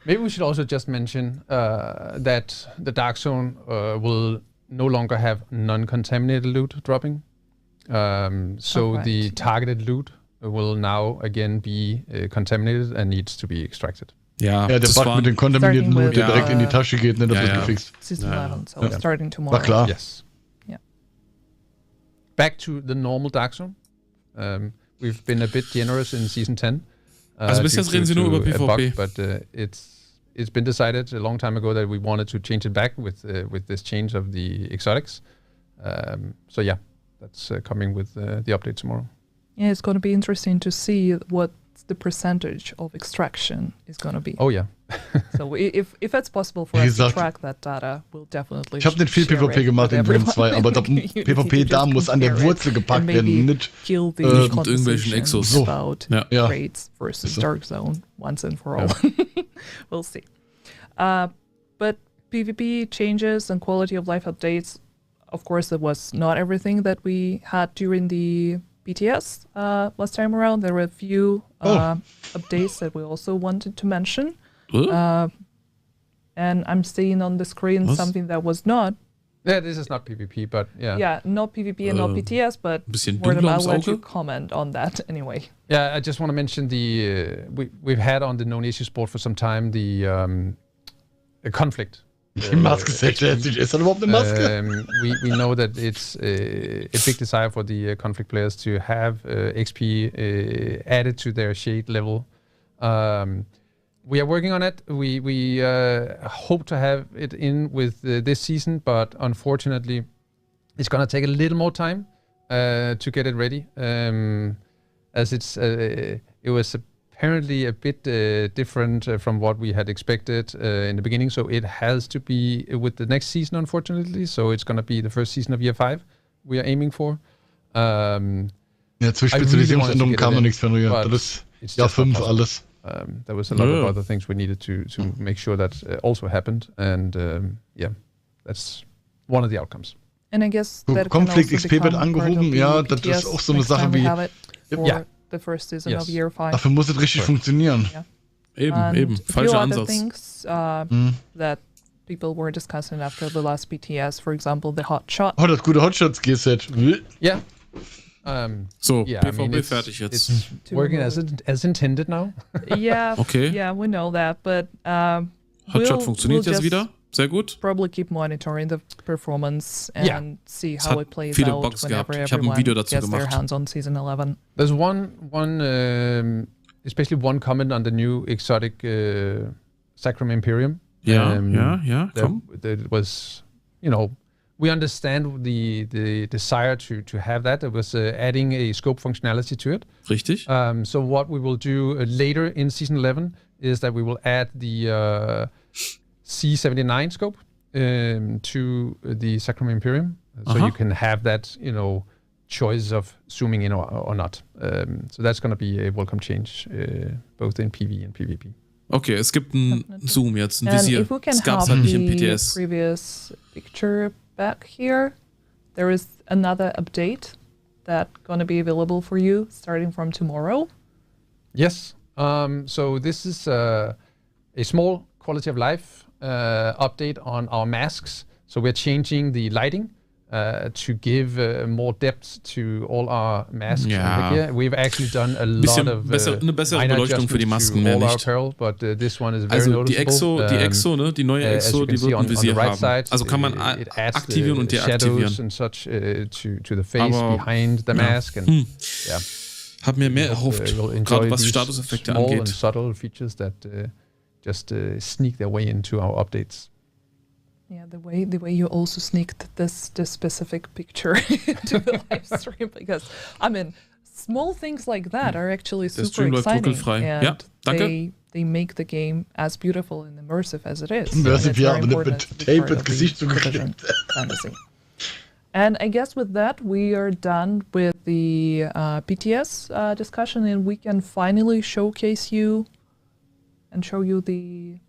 Maybe we should also just mention that the Dark Zone will no longer have non-contaminated loot dropping. So the targeted loot will now again be contaminated and needs to be extracted. Ja, der Bug mit dem kontaminierten Loot, der direkt in die Tasche geht, ne, das wird gefixt. Season 11, so starting tomorrow. War klar. Yes. Yeah. Back to the normal Dark Zone. We've been a bit generous in Season 10. Also bis jetzt reden sie nur über PvP. But it's been decided a long time ago that we wanted to change it back with this change of the exotics. So yeah, that's coming with the update tomorrow. Yeah, it's going to be interesting to see what the percentage of extraction is going to be. Oh yeah. So if it's possible for us to track that data, we'll definitely. Ich habe nicht viel PvP gemacht in Game 2, aber der PvP da muss an der Wurzel gepackt werden, nicht mit irgendwelchen Exos. About raids versus Dark Zone once and for all. We'll see. But PvP changes and quality of life updates, of course, it was not everything that we had during the BTS last time around. There were a few updates that we also wanted to mention. And I'm seeing on the screen something that was not. Yeah, this is not PvP, but yeah. Yeah, not PvP and not BTS, but I'll let you comment on that anyway. Yeah, I just want to mention we've had on the known issues board for some time the conflict. Die Maske ist dann überhaupt eine Maske? We know that it's a big desire for the conflict players to have XP added to their shade level. We are working on it. We hope to have it in with this season, but unfortunately, it's going to take a little more time to get it ready, as it was apparently a bit different from what we had expected in the beginning. So it has to be with the next season, unfortunately. So it's going to be the first season of Year 5 we are aiming for. Ja, zur Spezialisierungsänderung kam noch nichts von früher. Das ist Jahr 5 alles. There was a lot of other things we needed to make sure that also happened. And that's one of the outcomes. And I guess that Konflikt XP wird angehoben. Ja, das ist auch so eine Sache wie... Ja. The first season of Year 5. Dafür muss es richtig funktionieren. Yeah. Eben. Falscher Ansatz. Things that people were discussing after the last BTS, for example, the hot shot. Oh, das gute Hotshots-G-Set. Yeah. So, yeah, I mean, BVB fertig jetzt. It's working as intended now. Yeah. Okay. Yeah, we know that, but Hotshot funktioniert jetzt wieder. Sehr gut. Probably keep monitoring the performance and see how it plays viele out Bugs whenever gehabt. Ich habe ein everyone Video dazu gets their gemacht. hands on Season 11. There's especially one comment on the new exotic Sacrum Imperium. Ja, komm. That was, we understand the desire to have that. It was adding a scope functionality to it. Richtig. So what we will do later in Season 11 is that we will add the C79 scope to the Sacrum Imperium. So you can have that, choice of zooming in or not. So that's going to be a welcome change, both in PV and PvP. Okay, es gibt ein Zoom jetzt, ein And Visier. if we can Das gab es have halt nicht im the PTS. previous picture back here, there is another update that's going to be available for you starting from tomorrow. Yes. So this is a small quality of life update on our masks. So we're changing the lighting to give more depth to all our masks. Ja. We've actually done a lot of eine bessere minor Beleuchtung für die Masken, to mehr all our Licht. apparel, but this one is very Also die noticeable. Exo, ne, die neue Exo, die wird ein Visier haben. Also kann man aktivieren und deaktivieren. And such to the face Aber, behind the mask and yeah. Hab mir mehr erhofft, gerade was Statuseffekte small angeht. And subtle features that just sneak their way into our updates. Yeah, the way you also sneaked this specific picture into the live stream, because I mean, small things like that are actually super exciting, and ja, danke. they make the game as beautiful and immersive as it is. Immersive, ja, aber mit Tape ins Gesicht zugeklebt. And I guess with that, we are done with the BTS discussion, and we can finally showcase you and show you the.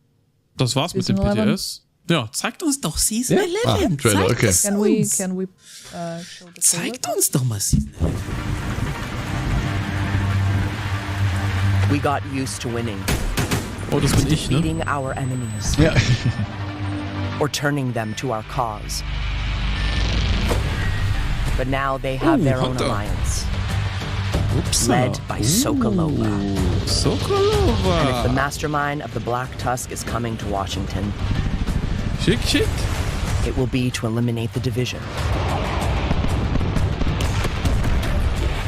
Das war's mit dem BTS. Ja, zeigt uns doch Season 11. Trailer, okay. Can we show the Zeigt uns doch mal Season 11. We got used to winning. Oh, das bin ich, ne? Beating our enemies. Ja. Or turning them to our cause. But now they have their own alliance. Led by Sokolova. Sokolova. And if the mastermind of the Black Tusk is coming to Washington, schick. It will be to eliminate the division.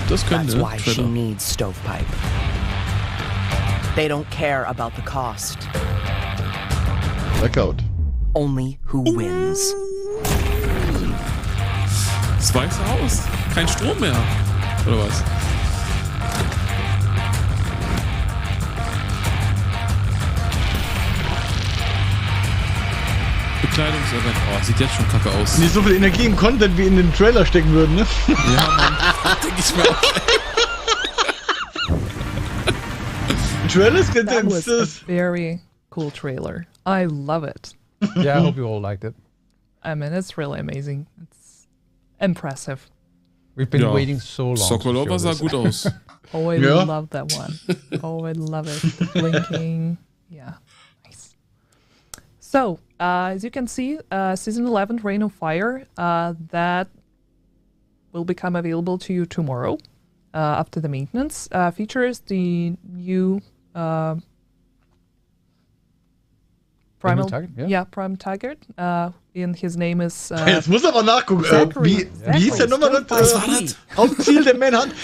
Das könnte. That's why she needs Stovepipe. They don't care about the cost. Blackout. Only who wins. Das Weiße Haus. Kein Strom mehr. Oder was? Bekleidungsevent. Oh, sieht jetzt schon kacke aus. Nicht so viel Energie im Content wie in den Trailer stecken würden, ne? Ja, Mann. Denke ich mir auch. Trailers That was a very cool trailer. I love it. Yeah, I hope you all liked it. I mean, it's really amazing. It's impressive. We've been waiting so long. Sokolova sah gut aus. Oh, I love that one. Oh, I love it. The blinking. Yeah. Nice. So, as you can see, Season 11, Reign of Fire, that will become available to you tomorrow after the maintenance. Features the new Primal Target, Primal Target. And his name is. Jetzt muss aber nachgucken. Wie hieß der nochmal das Hauptziel der Manhunt?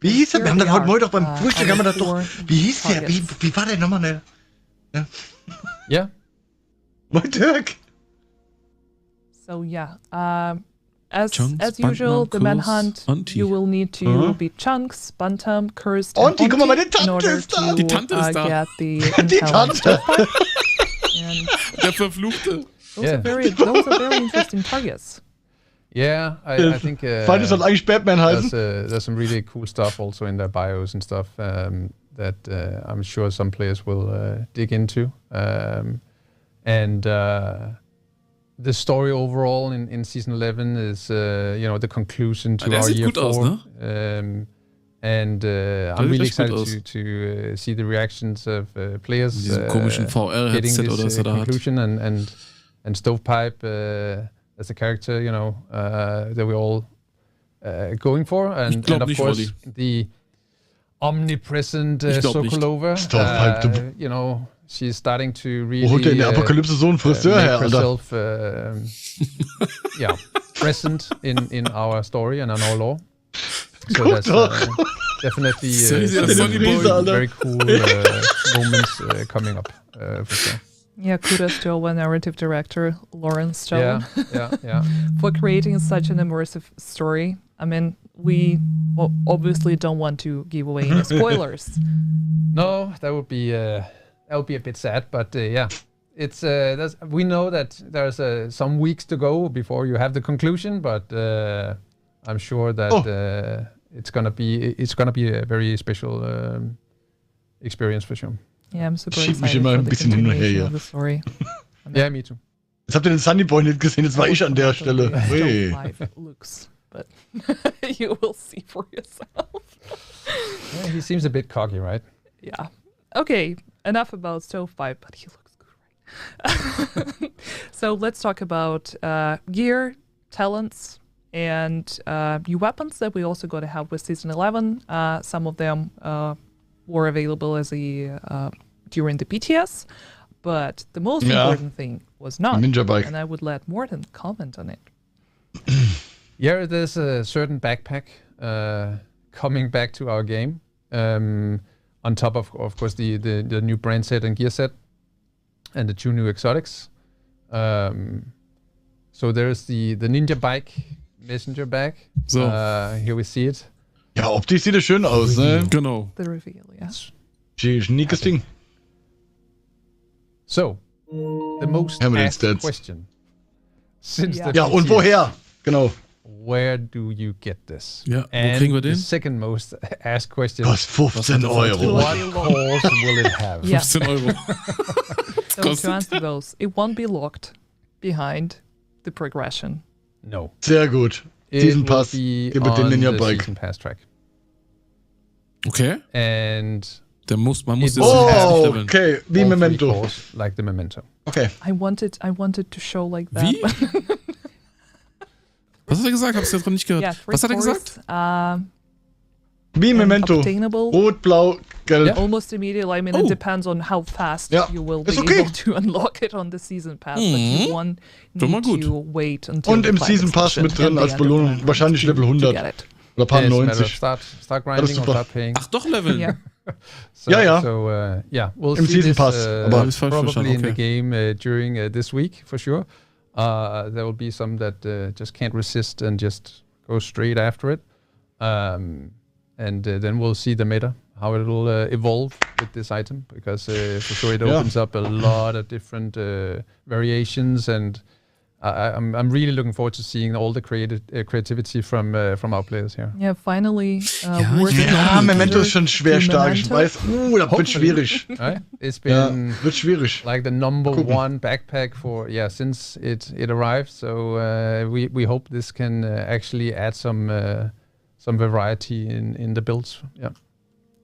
Wie hieß der? Wir haben das heute Morgen doch beim Frühstück, haben wir das doch. Wie hieß der? Wie war der nochmal? Ja. Dirk. So yeah, as Chunks, usual, the Bantam, manhunt, Auntie. you will need to beat Chunks, Bantam, Cursed, Auntie, guck mal, meine in Tante order ist da. to Die Tante ist da. get the Die intel and Tante. stuff. And Der Verfluchte. those are very interesting targets. Yeah, I think Feind soll eigentlich Batman heißen. there's some really cool stuff also in their bios and stuff that I'm sure some players will dig into. And the story overall in Season 11 is, the conclusion to our sieht year gut 4. aus, ne? And I'm really excited to see the reactions of players Mit diesem komischen VR-Headset getting oder this was er da hat. conclusion and And Stovepipe as a character, that we're all going for. And of course, the omnipresent Sokolova. Stovepipe, she's starting to really holt der in der Apokalypse so einen Friseur her, Alter? Present in our story and in our lore. So that's definitely very cool moments coming up for sure. Yeah, kudos to our narrative director, Lauren Stone, yeah. for creating such an immersive story. I mean, we obviously don't want to give away any spoilers. No, that would be a bit sad, but it's we know that there's some weeks to go before you have the conclusion, but I'm sure that it's gonna be a very special experience for sure. Yeah, I'm super Schieb excited mich immer for ein the bisschen hin und her, continuation ja. of the story. Yeah, me too. Jetzt habt ihr den Sunny Boy nicht gesehen, jetzt war ich an der Stelle. Hey. Looks, but you will see for yourself. Yeah, he seems a bit cocky, right? Yeah. Okay, enough about Stovepipe, but he looks good, right? So let's talk about gear, talents, and new weapons that we also got to have with Season 11. Some of them were available as during the BTS, but the most important thing was not. Ninja bike. And I would let Morten comment on it. Yeah, there's a certain backpack coming back to our game. On top of course, the new brand set and gear set, and the 2 new exotics. So there's the Ninja Bike Messenger Bag. So. Here we see it. Ja, optisch sieht es schön aus, ne? Genau. The reveal, yeah. Schniekes Ding. So, the most asked question since the Ja, und woher? Genau. Where do you get this? Ja, wo kriegen wir den? The second most asked question. Was, 15 Euro? What course will it have? Yeah. 15 Euro. So to answer those, it won't be locked behind the progression. No. Sehr gut. Season Pass. Be Gib mir den Ninja the Bike. Season Pass track. Okay. And Man muss das nicht leveln. Okay, wie all Memento. 3 cores, like the Memento. Okay. I wanted to show like that. Wie? Was hat er gesagt? Hab's jetzt noch nicht gehört. Yeah, Was hat er gesagt? Wie Memento. Obtainable. Rot, blau, gelb. Almost immediately. I mean, it depends on how fast you will be able to unlock it on the Season Pass. But you won't need to wait until Und im Season Pass mit drin als Belohnung. Wahrscheinlich Level 100. Oder paar 90. Start grinding or start paying. Ach, doch leveln. Yeah. So, we'll Im see Season this, Pass. Aber probably in the game during this week for sure. There will be some that just can't resist and just go straight after it. And then we'll see the meta, how it will evolve with this item, because for sure it opens up a lot of different variations, and I'm really looking forward to seeing all the creativity from our players here. Yeah, finally. Memento ist schon schwer stark. Ich weiß, das wird schwierig. Right? It's been wird schwierig. like the number one backpack for since it arrived. So we hope this can actually add some variety in the builds. Yeah.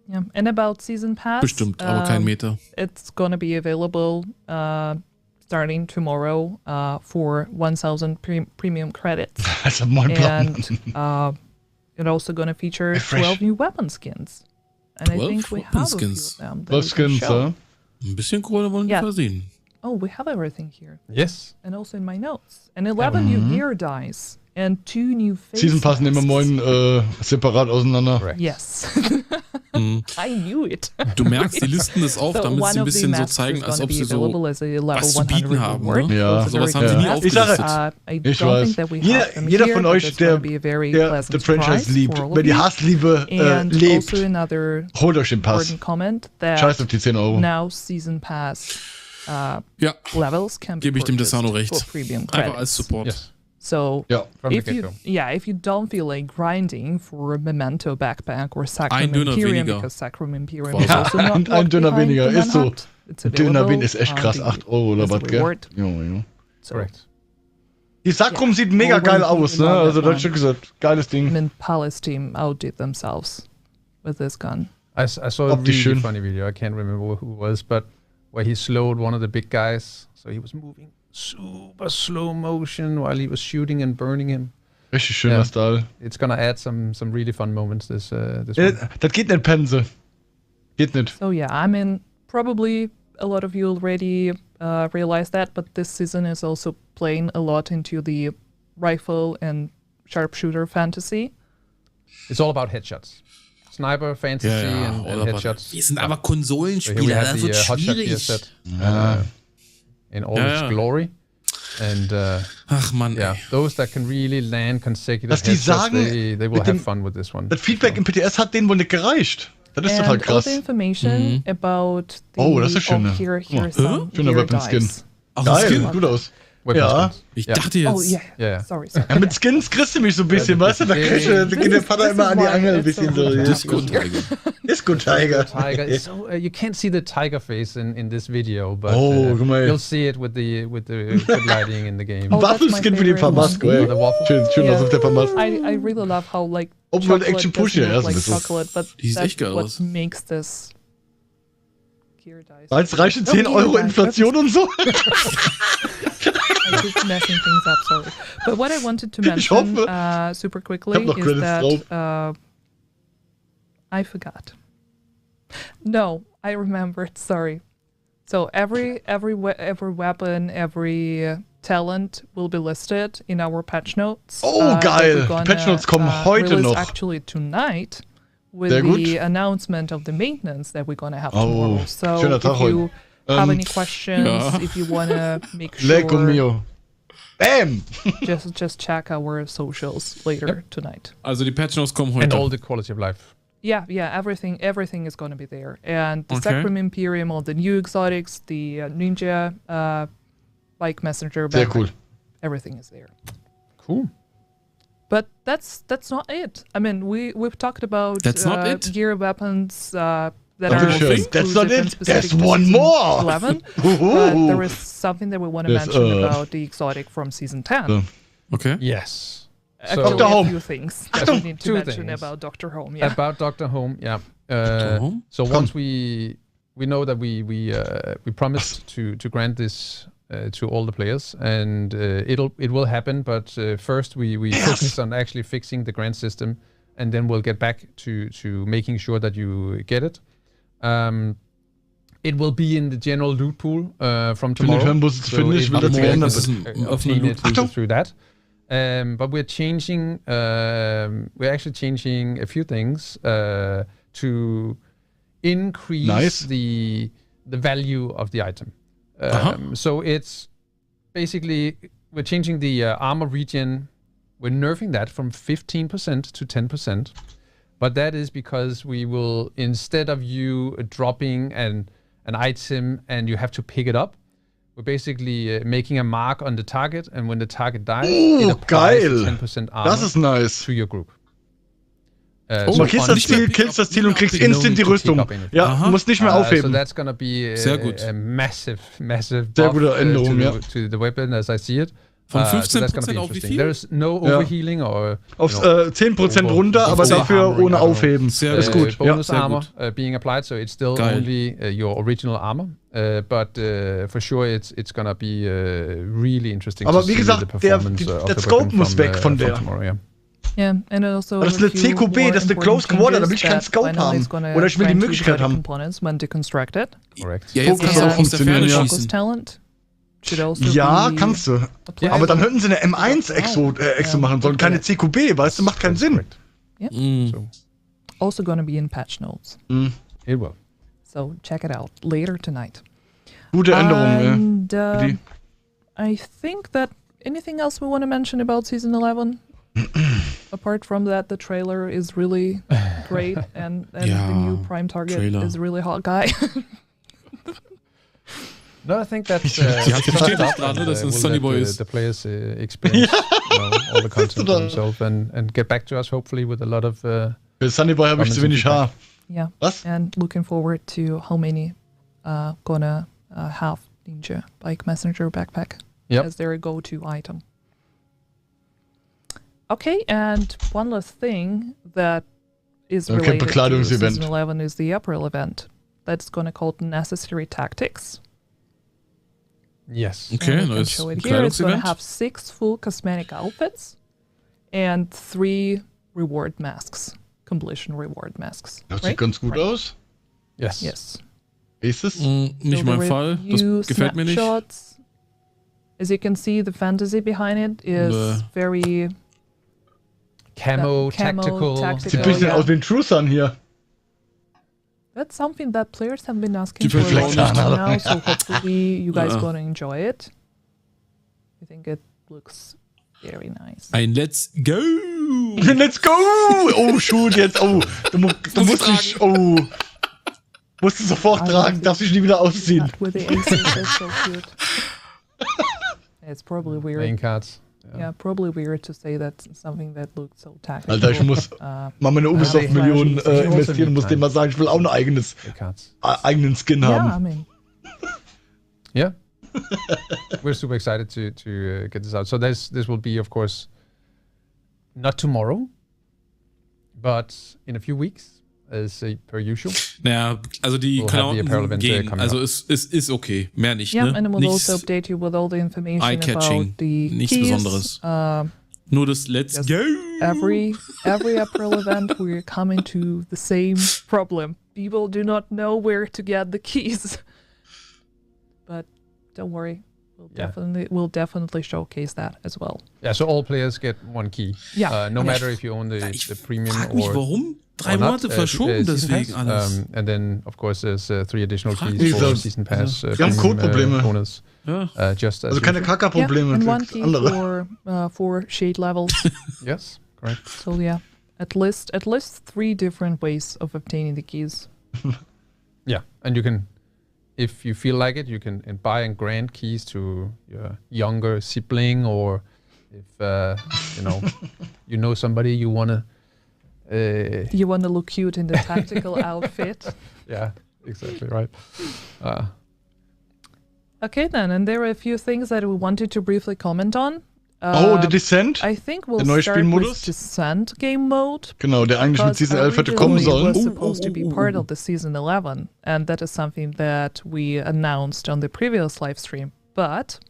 Yeah, and about Season Pass. Bestimmt, aber kein Meter. It's gonna be available starting tomorrow for 1,000 premium credits. Also mein Plan. And it's also gonna feature 12 new weapon skins. And I think we have a few of them. 12 skins, ja. Ein bisschen Kohle wollen die verdienen. Oh, we have everything here. Yes. And also in my notes. And 11 new gear dice. And 2 new face Season Pass nehmen wir morgen separat auseinander. Correct. Yes. I knew it. Du merkst, die listen das auf, damit sie ein bisschen so zeigen, als ob sie so was zu bieten haben. Ne? Ja. Sowas haben sie nie aufgelistet. Ich weiß. Jeder von euch, der das Franchise liebt, wenn die Hassliebe lebt, holt euch den Pass. Scheiß auf die 10 Euro. Now Season Pass levels can be gebe ich dem Desano recht. Einfach als Support. Yes. So if you don't feel like grinding for a Memento backpack or Sacrum Imperium, because Sacrum Imperium is also not ein Döner weniger, ist so. Döner weniger ist echt krass, 8 Euro oder was, gell? Jo. Correct. Die Sacrum sieht mega geil aus, ne? Also da hab ich schon gesagt, geiles Ding. I mean, Palace team outdid themselves with this gun. I saw a really funny video, I can't remember who it was, but where he slowed one of the big guys, so he was moving super slow motion while he was shooting and burning him. Richtig schöner Style. It's gonna add some really fun moments. This one. Das geht nicht, Pense. Geht nicht. So yeah, I mean, probably a lot of you already realize that, but this season is also playing a lot into the rifle and sharpshooter fantasy. It's all about headshots. Sniper, Fantasy and Headshots. Wir sind aber Konsolenspieler, das wird schwierig. In all its glory. And ach man, those that can really land consecutive dass die headshots, sagen, they will have fun with this one. Das Feedback im PTS hat denen wohl nicht gereicht. Das ist total krass. All the information about the das ist schön. here some schöner gear Weapon Skin. dice. Geil, sieht gut aus. Ja. Ich dachte jetzt. Oh yeah. Sorry. Ja, mit Skins kriegst du mich so ein bisschen, weißt du? Da geht der Vater immer an die Angel ein bisschen so. Disco-Tiger. So, you can't see the tiger face in this video, but you'll see it with the good lighting in the game. Waffelskin für die Pamasco, ey. Schön aus auf der Pamasco. I really love how like Open Action Push, ja, like chocolate, but that's what makes this gear dice. Als reichen 10 Euro Inflation und so. I'm just messing things up, sorry. But what I wanted to mention super quickly is that I forgot. No, I remembered. Sorry. So every weapon, every talent will be listed in our patch notes. Oh, geil! Die Patch Notes kommen heute noch. Actually tonight with the announcement of the maintenance that we're gonna have tomorrow. So schöner Tag if you have any questions, if you wanna make sure. Lego mio. Bam! just check our socials later tonight. Also die Patch Notes kommen heute. And all the quality of life. Yeah, everything is going to be there. And the Sacrum Imperium, all the new exotics, the Ninja, like Messenger, sehr cool. Everything is there. Cool. But that's not it. I mean, we've talked about gear weapons that are exclusive. That's not it. There's one more. 11. But there is something that we want to mention about the exotic from season 10. Okay. Yes. So, Dr. Home. A few things that we need to mention about Dr. Home. Yeah. About Dr. Home, yeah. So once we know that we promised to grant this to all the players, and it will happen. But first we focus on actually fixing the grant system, and then we'll get back to making sure that you get it. It will be in the general loot pool from tomorrow. Through that. But we're changing. We're actually changing a few things to increase the value of the item. So it's basically we're changing the armor regen. We're nerfing that from 15% to 10%. But that is because we will, instead of you dropping an item and you have to pick it up, we're basically making a mark on the target, and when the target dies, it applies 10% armor to your group. So killst das Ziel und kriegst instant die Rüstung. Ja, musst nicht mehr aufheben. So that's gonna be a massive sehr gute Änderung, to the weapon as I see it. Von 15% auf wie viel? There's no overhealing or auf 10% runter, aber dafür ohne Aufheben. Sehr ist gut. Bonus armor being applied, so it's still only your original armor, but for sure it's gonna be really interesting. Aber wie gesagt, der Scope muss weg von der. Yeah, and also das ist eine CQB, das ist eine Close Quarter, da will ich keinen Scope haben. Oder ich will die Möglichkeit haben. When deconstructed. Correct. Ja, jetzt kannst du auch aus der Ferne schießen. Ja, kannst du. Aber dann hätten sie eine M1 machen sollen, keine CQB, weißt du, macht keinen Sinn. Yeah. So. Also gonna be in patch notes. It will. So check it out later tonight. Gute Änderung, and, I think that anything else we want to mention about season 11? Apart from that, the trailer is really great, and the new prime target is a really hot guy. No, I think that's the players experience all the content themselves and get back to us hopefully with a lot of. Für Sunny Boy habe ich zu wenig Haar. Yeah. Was? And looking forward to how many gonna have Ninja Bike Messenger backpack as their go-to item. Okay, and one last thing that is related to season 11 is the April event. That's gonna called Necessary Tactics. Yes. Okay, And I can nice. show it here. It's going to Kleidungsevent. have 6 full cosmetic outfits and 3 reward masks, completion reward masks. Das right? sieht ganz gut aus. Yes. Yes. Ist es? Nicht So mein the Fall. review Das gefällt mir nicht. snapshots, as you can see, the fantasy behind it is very Camo, tactical. Sieht ein bisschen aus wie ein True Sun hier. That's something that players have been asking Die for a long Flex- time now, so hopefully you guys Ja. gonna enjoy it. I think it looks very nice. Ein Let's Go! Let's go! Oh, Shoot jetzt. Oh, du musst dich. Oh. Musst du sofort tragen, darfst dich nie wieder ausziehen. Not with the aces, that's so cute. It's probably Playing weird. cards. Yeah, probably weird to say that's something that looks so tactical. Alter, ich muss mal meine Ubisoft-Millionen investieren und muss dem mal sagen, ich will auch ein Play cards. eigenen Skin Yeah, I haben. mean, Yeah. We're super excited to get this out. So this will be, of course, not tomorrow, but in a few weeks, as per usual. Naja, also die We'll have the apparel Klamotten event, gehen. coming Also up. es ist okay. Mehr nicht, yeah, ne? and we'll Nichts also update you with all the information eye-catching. about the Nichts keys. Besonderes. Nur das Let's Yes. Go! Every April event, we're coming to the same problem. People do not know where to get the keys. But don't worry, we'll definitely showcase that as well. Yeah, so all players get one key. Yeah. No matter if you own the premium Frag mich, or warum? 3 or not, Monate verschoben season deswegen pass. alles. And then, of course, there's 3 additional Frag keys mich, for was- season pass. Wir haben Codeprobleme. Owners, Ja. just as Also keine usual. Kackerprobleme, and one key andere. for shade levels. Yes, correct. So yeah, at least 3 different ways of obtaining the keys. Yeah, and you can, if you feel like it, you can buy and grant keys to your younger sibling, or if you know somebody you wanna. You want to look cute in the tactical outfit. Yeah, exactly right. Okay then, and there are a few things that we wanted to briefly comment on. Oh, The Descent? I think we'll Der neue start Spielmodus? with Descent game mode. Genau, der eigentlich mit Because Season 11 hätte kommen originally it was sollen. supposed to be part of the Season 11, and that is something that we announced on the previous live stream. But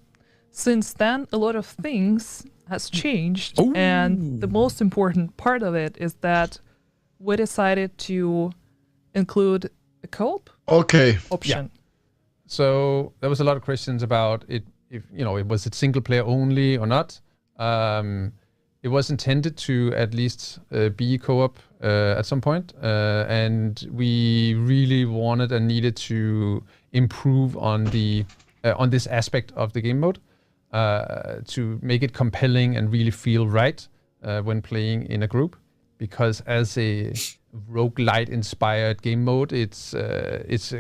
since then, a lot of things has changed, and the most important part of it is that we decided to include a co-op Okay. option. So there was a lot of questions about it. If it was single player only or not. It was intended to at least be co-op at some point, and we really wanted and needed to improve on this aspect of the game mode to make it compelling and really feel right when playing in a group. Because as a roguelite inspired game mode, it's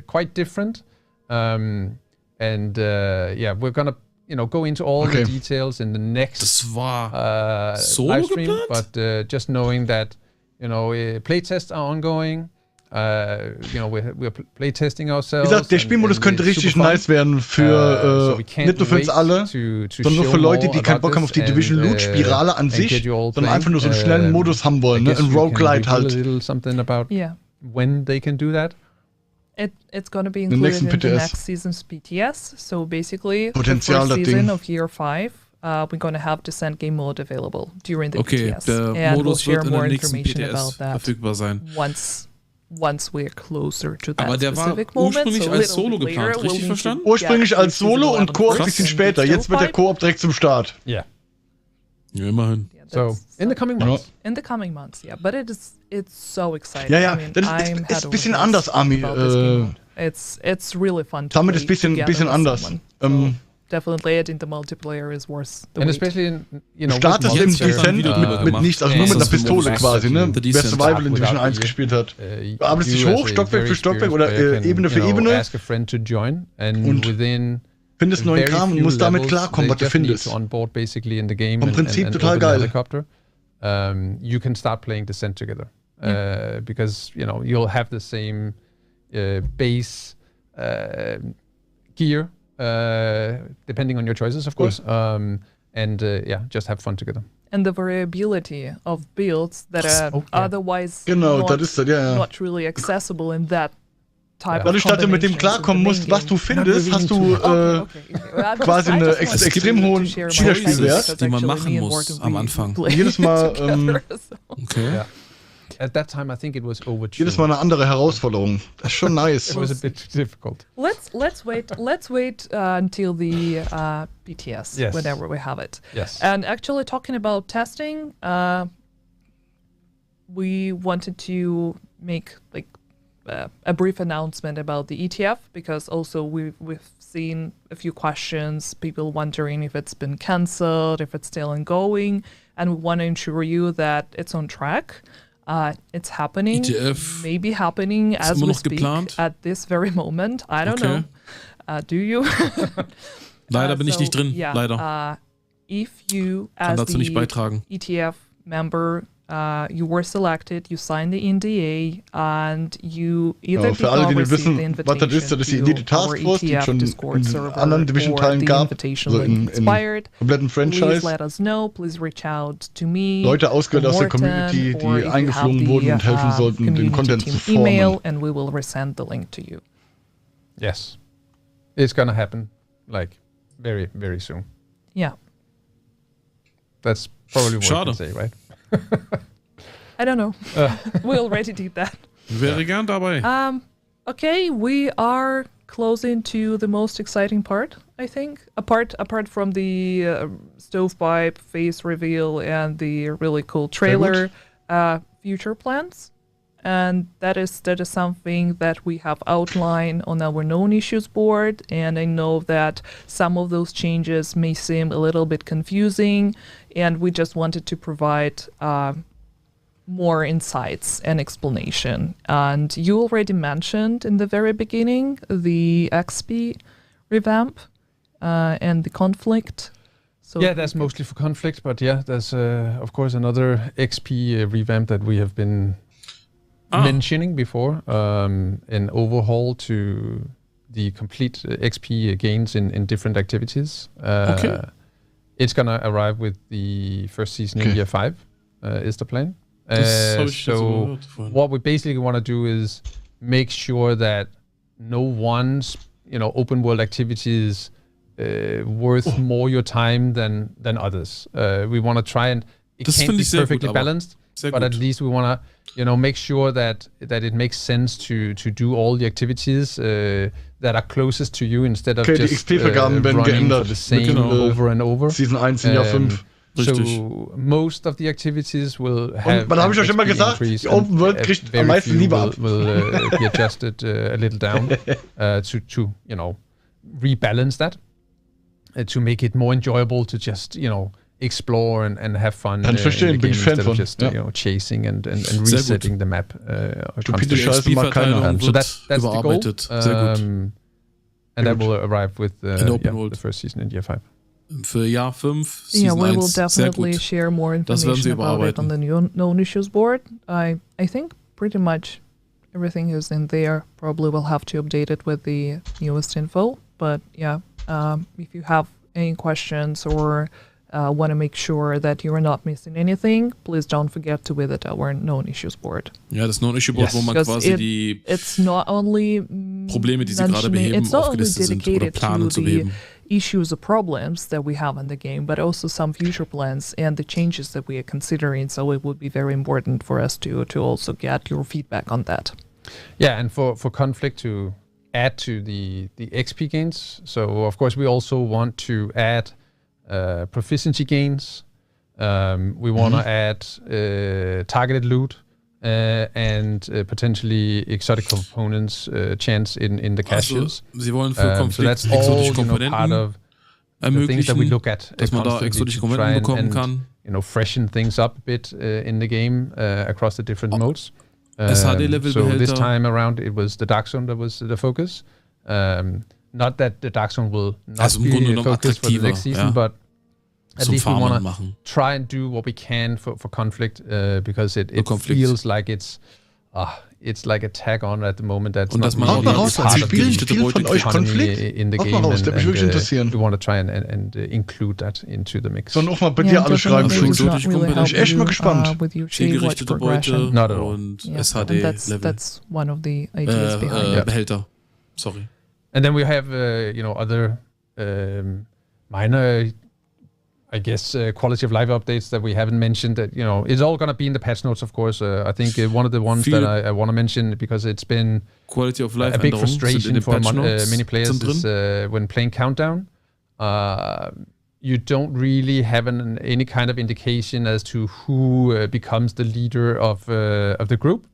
quite different. We're gonna go into all the details in the next Das war so live stream. geplant? But just knowing that playtests are ongoing, we're playtesting Wie ourselves. gesagt, der Spielmodus könnte richtig nice werden für nicht nur für uns alle, sondern nur für Leute, die keinen Bock haben auf die Division Loot Spirale an sich, sondern einfach nur so einen schnellen Modus haben wollen, ne? Ein Roguelite halt. Something about Yeah. when they can do that. It's going to be The included next in the PTS. next season's BTS. So basically, Potenzial, the das first season Ding. of Year 5, we're going to have Descent game mode available during the Okay, BTS. der And we'll Modus share wird in more der nächsten information PTS about that verfügbar sein. once we're closer to that Aber der war specific moment. ursprünglich So a als little Solo bit geplant, later, richtig we'll need verstanden? to Ursprünglich get als Season Solo 11 und Koop ein first bisschen and später. still Jetzt wird der 5. Koop direkt zum Start. Yeah. Ja, immerhin. Yeah, So that's in the coming months. in the coming months, yeah. But it's so exciting. Ja, ja, I mean, das I'm ist head ein over bisschen heels anders, Ami. about this game mode. It's really fun to Damit play ist bisschen together with anders. someone. So definitely adding the multiplayer is worth the And wait. especially in Startest Jetzt im wird dann Descent wieder mit gemacht. nichts, also Ja, nur mit das einer ist Pistole Modus. quasi, ne? The Wer Descent. Survival in Division Without 1 you. gespielt hat. You arbeitest dich as hoch, a Stockwerk very für Stockwerk oder experienced player Ebene für can, Ebene. ask a friend to join, and Und within findest neuen very Kram und few musst damit levels, klarkommen, was they du just need findest. to onboard basically in the game Vom Prinzip total open the geil. helicopter. You can start playing Descent together because you'll have the same base gear depending on your choices, of course. Just have fun together. And the variability of builds that are Oh, yeah. otherwise Genau, not, das ist das, ja. not really accessible in that type Dadurch, dass du mit dem klarkommen musst, was du findest, hast du quasi einen extrem hohen Wiederspielwert, die man machen muss am Anfang. Jedes Mal, okay. Yeah. At that time, I think it was over. Jedes Mal eine andere Herausforderung. Das ist schon nice. It was a bit difficult. Let's wait until the BTS, yes. whenever we have it. Yes. And actually, talking about testing, we wanted to make like a brief announcement about the ETF, because also we've seen a few questions, people wondering if it's been cancelled, if it's still ongoing, and we want to ensure you that it's on track. It's happening, ETF maybe happening as we speak geplant? at this very moment. I don't know. Do you? Leider bin ich nicht drin. Yeah, Leider. If you, Kann as dazu nicht the beitragen. ETF member, you were selected, you signed the NDA, and you either für alle, die nicht receive wissen, the was das ist, das ist die Elite Taskforce, die schon in anderen Division-Teilen gab, also in kompletten Franchise. Please let us know, please reach out to me, Leute ausgewählt aus der Community, die eingeflogen wurden und helfen sollten, den Content zu formen. Email, and we will resend the link to you. Yes. It's gonna happen, like, very, very soon. Yeah. That's probably what Schade. I can say, right? I don't know. We already did that. Wäre gern dabei. Okay, we are closing to the most exciting part, I think. Apart from the stovepipe face reveal and the really cool trailer, future plans. And that is something that we have outlined on our known issues board. And I know that some of those changes may seem a little bit confusing, and we just wanted to provide more insights and explanation. And you already mentioned in the very beginning the XP revamp and the conflict. So yeah, that's mostly for conflict, but yeah, there's of course another XP revamp that we have been mentioning before, an overhaul to the complete XP gains in different activities. Okay. It's gonna arrive with the first season in year 5, is the plan. So what we basically want to do is make sure that no one's open world activities worth more your time than others. We want to try and it can't be perfectly balanced, but at least we want to make sure that it makes sense to do all the activities that are closest to you instead of just XP-Vergaben werden running for geändert. the same over and over. Season 1 in Jahr 5. So most of the activities will have. Und habe ich euch immer gesagt, die Open World kriegt am meisten Liebe ab. Will be adjusted a little down to rebalance that, to make it more enjoyable to just explore and have fun. Kann verstehen, bin ich Fan von. Just chasing and resetting the map. Stupide Scheiße mag keiner. So that's the goal. Sehr gut. And that will arrive with the first season in year 5. Für Jahr 5, Season 1. Yeah, we will definitely share more information about it on the known issues board. I think pretty much everything is in there. Probably we'll have to update it with the newest info. But yeah, if you have any questions or want to make sure that you are not missing anything, please don't forget to visit our known issues board. Ja, das known issue board, wo man quasi die Probleme, die sie gerade beheben, aufgelistet sind oder planen zu beheben. Issues or problems that we have in the game, but also some future plans and the changes that we are considering. So it would be very important for us to also get your feedback on that. Yeah, and for conflict to add to the XP gains. So of course we also want to add proficiency gains. We want to add targeted loot and potentially exotic components chance in the caches. Sie wollen für Konflikt so exotische Komponenten ermöglichen, dass man da exotische Komponenten bekommen kann. Freshen things up a bit in the game across the different modes. SHD-Level so this time around it was the Dark Zone that was the focus. Not that the Dark Zone will not be a focus for the next season, but at least we want to try and do what we can for conflict, because it feels like it's it's like a tag on at the moment. That's und not dass man really auch raus, part of the spielen von euch Konflikt? in the Auch game, mal raus, der mich wirklich interessieren. we want to try and include that into the mix. Sollen auch mal bei dir alle schreiben, definitely Shoot. really Bin ich echt mal gespannt. With your zielgerichtete Beute Not at all. und and SHD-Level. that's one of the ideas behind it. Behälter. Sorry. And then we have, other minor, I guess, quality of life updates that we haven't mentioned. That it's all going to be in the patch notes, of course. I think one of the ones that I want to mention, because it's been Quality of life a big Änderungen sind in frustration den for Patch Notes many players is when playing Countdown. You don't really have any kind of indication as to who becomes the leader of the group.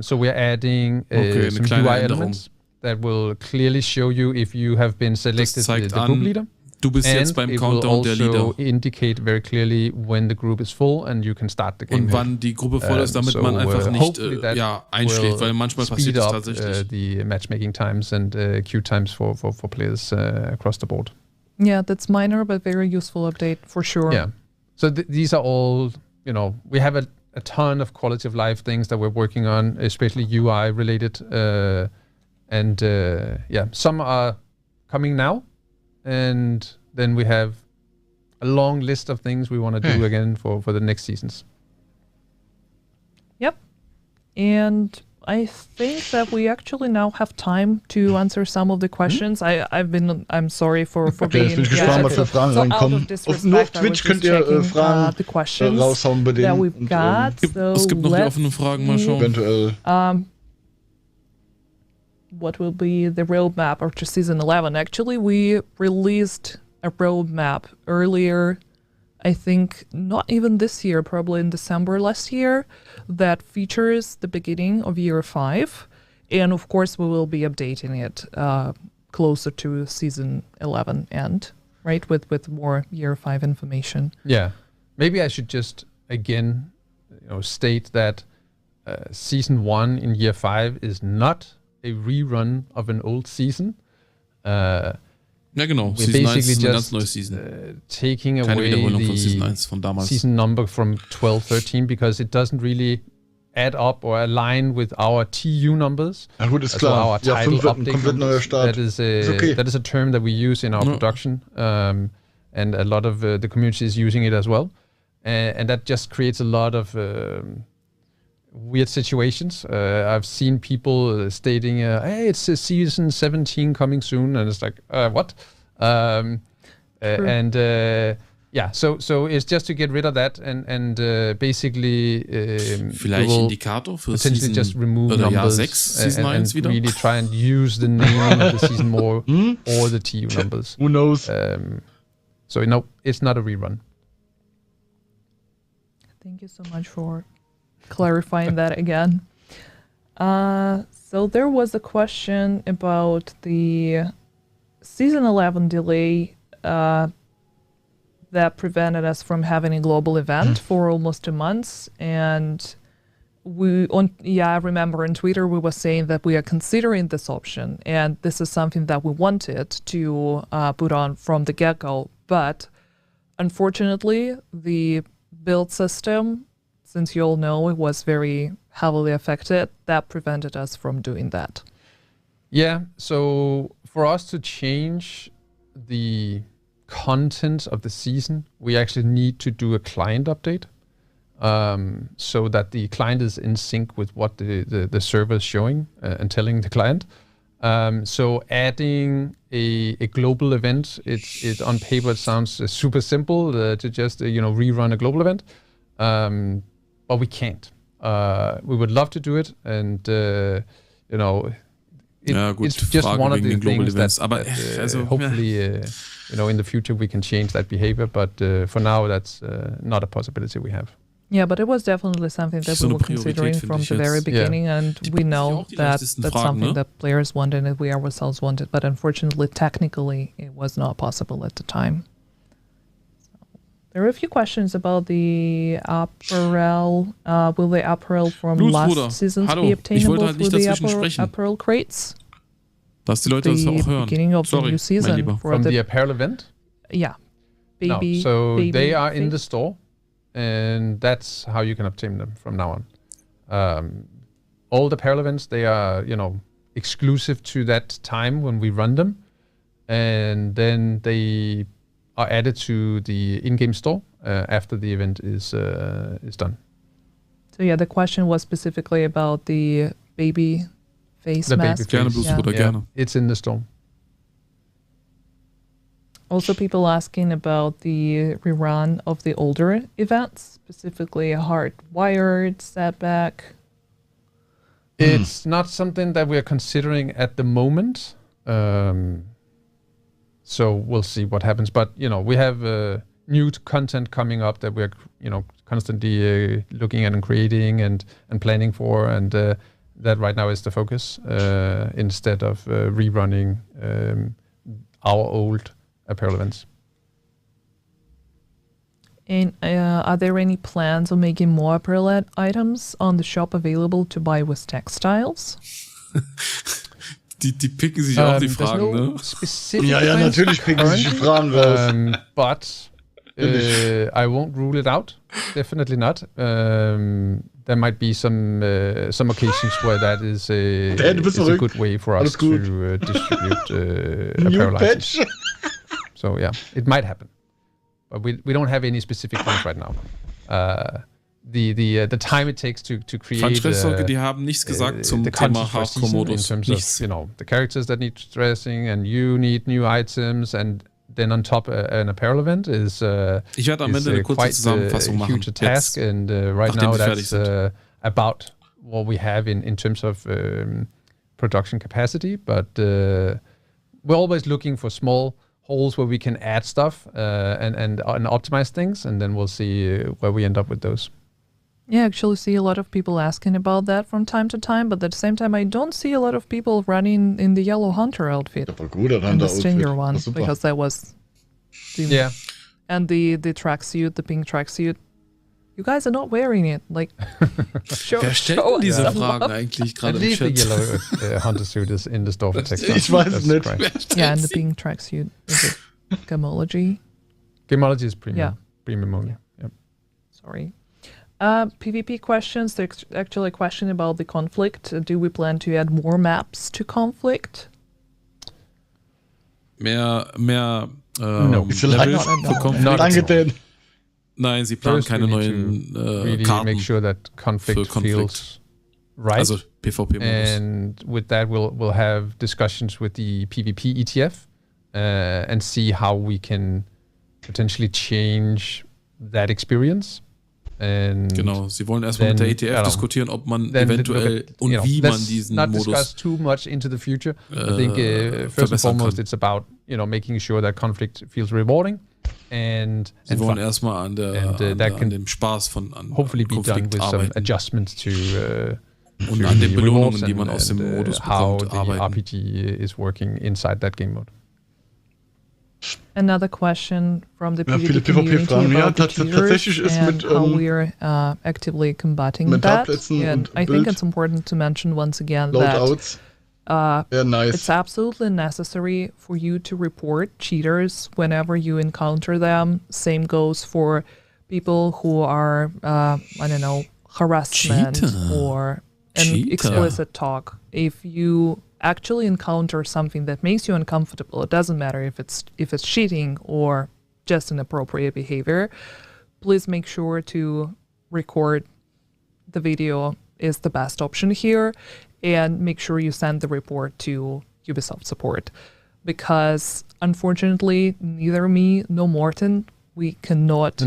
So we're adding some UI elements that will clearly show you if you have been selected the group leader. Du bist jetzt beim Countdown der Leader. And it will also indicate very clearly when the group is full and you can start the game. Und wann die Gruppe voll ist, damit man einfach nicht einschläft, weil manchmal passiert das tatsächlich. The matchmaking times and queue times for players across the board. Yeah, that's minor but very useful update for sure. Yeah. So these are all, we have a ton of quality of life things that we're working on, especially UI related. Some are coming now. And then we have a long list of things we want to do again for the next seasons. Yep. And I think that we actually now have time to answer some of the questions. I'm sorry for being ich bin gespannt, was für Fragen reinkommen. Nur auf Twitch könnt ihr Fragen raushauen bei denen. That we've got. Es gibt noch die offenen Fragen, mal schauen. Eventuell. What will be the roadmap after season 11? Actually, we released a roadmap earlier, I think not even this year, probably in December last year, that features the beginning of year 5. And of course, we will be updating it closer to season 11 end, right? With more year 5 information. Yeah. Maybe I should just, again, state that season 1 in year 5 is not a rerun of an old season. Ja, genau. We're basically eine ganz just neue Season. Taking Keine away Wiederholung von the Season 1 von damals. season number from 12-13 because it doesn't really add up or align with our TU numbers. Ja gut, ist klar. Our title 5 wird ein update komplett neuer Start. That is a term that we use in our production, and a lot of the community is using it as well. And that just creates a lot of weird situations. I've seen people stating, hey, it's season 17 coming soon, and it's like, what? So it's just to get rid of that and basically vielleicht Indikator für essentially Season just remove numbers 6, Season 1 and wieder. really try and use the name of the season more or the TU numbers. Who knows? So it's not a rerun. Thank you so much for clarifying that again. So there was a question about the season 11 delay that prevented us from having a global event for almost 2 months. And I remember on Twitter we were saying that we are considering this option, and this is something that we wanted to put on from the get-go. But unfortunately, the build system, since you all know it was very heavily affected, that prevented us from doing that. Yeah, so for us to change the content of the season, we actually need to do a client update so that the client is in sync with what the server is showing and telling the client. So adding a global event, it on paper it sounds super simple to just rerun a global event, but we can't. We would love to do it, and it's just one of the things that hopefully in the future we can change that behavior. But for now, that's not a possibility we have. Yeah, but it was definitely something that we were considering from the very beginning, and we know that that's something that players wanted and we ourselves wanted, but unfortunately, technically, it was not possible at the time. So, there are a few questions about the apparel. Will the apparel from last seasons be obtainable through the apparel crates? Dass die Leute das auch hören. Beginning of the new season from the apparel event? Yeah. Baby, they are in the store. And that's how you can obtain them from now on. all the parallel events, they are, exclusive to that time when we run them. And then they are added to the in-game store after the event is done. So yeah, the question was specifically about the baby face mask. Gerne, Bluesbruder, gerne. It's in the store. Also, people asking about the rerun of the older events, specifically Hardwired, Setback. It's not something that we're considering at the moment. So we'll see what happens. But, we have new content coming up that we're, constantly looking at and creating and planning for. And that right now is the focus instead of rerunning our old apparel events. And are there any plans on making more apparel items on the shop available to buy with textiles? Die picken sich auch die Fragen, ne? Ja, natürlich picken sich die Fragen raus. But I won't rule it out. Definitely not. There might be some occasions where that is a good way for us to distribute apparel items. So yeah, it might happen, but we don't have any specific plans right now. The time it takes to create die haben nichts gesagt zum Thema Hardcore-Modus. In terms of the characters that need dressing and you need new items, and then on top an apparel event is ich werde am Ende eine kurze Zusammenfassung machen. Huge task, and right now that's about what we have in terms of production capacity, but we're always looking for small holes where we can add stuff and optimize things, and then we'll see where we end up with those. Yeah, I actually see a lot of people asking about that from time to time, but at the same time, I don't see a lot of people running in the yellow hunter outfit and the Stinger one, because that was and the tracksuit, the pink tracksuit. You guys are not wearing it. Like, wer stellt denn diese Fragen eigentlich gerade im Chat? The yellow hunter suit is in the store for textiles. Ich weiß es nicht. Yeah, and the pink tracksuit. Is it Gemology? Gemology is premium. Yeah. Premium only. Yep. Sorry. PvP questions. There's actually a question about the conflict. Do we plan to add more maps to conflict? Mehr no. Levels für Conflict? Danke denn. Nein, sie planen keine neuen really Karten make sure that conflict feels right. Also PvP-Modus. And with that, we'll have discussions with the PvP ETF and see how we can potentially change that experience. And genau, sie wollen erstmal mit der ETF diskutieren, ob man eventuell und wie man diesen Modus not discuss too much into the future. I think first and foremost it's about making sure that conflict feels rewarding. Sie wollen erstmal an dem Spaß von hopefully be done with some adjustments to und an den Belohnungen, die man aus dem Modus bekommt, how the RPG is working inside that game mode. Another question from the PvP community about the cheaters and how we're actively combating that. And I think it's important to mention once again that it's absolutely necessary for you to report cheaters whenever you encounter them. Same goes for people who are, harassment or an explicit talk. If you actually encounter something that makes you uncomfortable, it doesn't matter if it's cheating or just inappropriate behavior, please make sure to record the video is the best option here, and make sure you send the report to Ubisoft support, because unfortunately neither me nor Morten, we cannot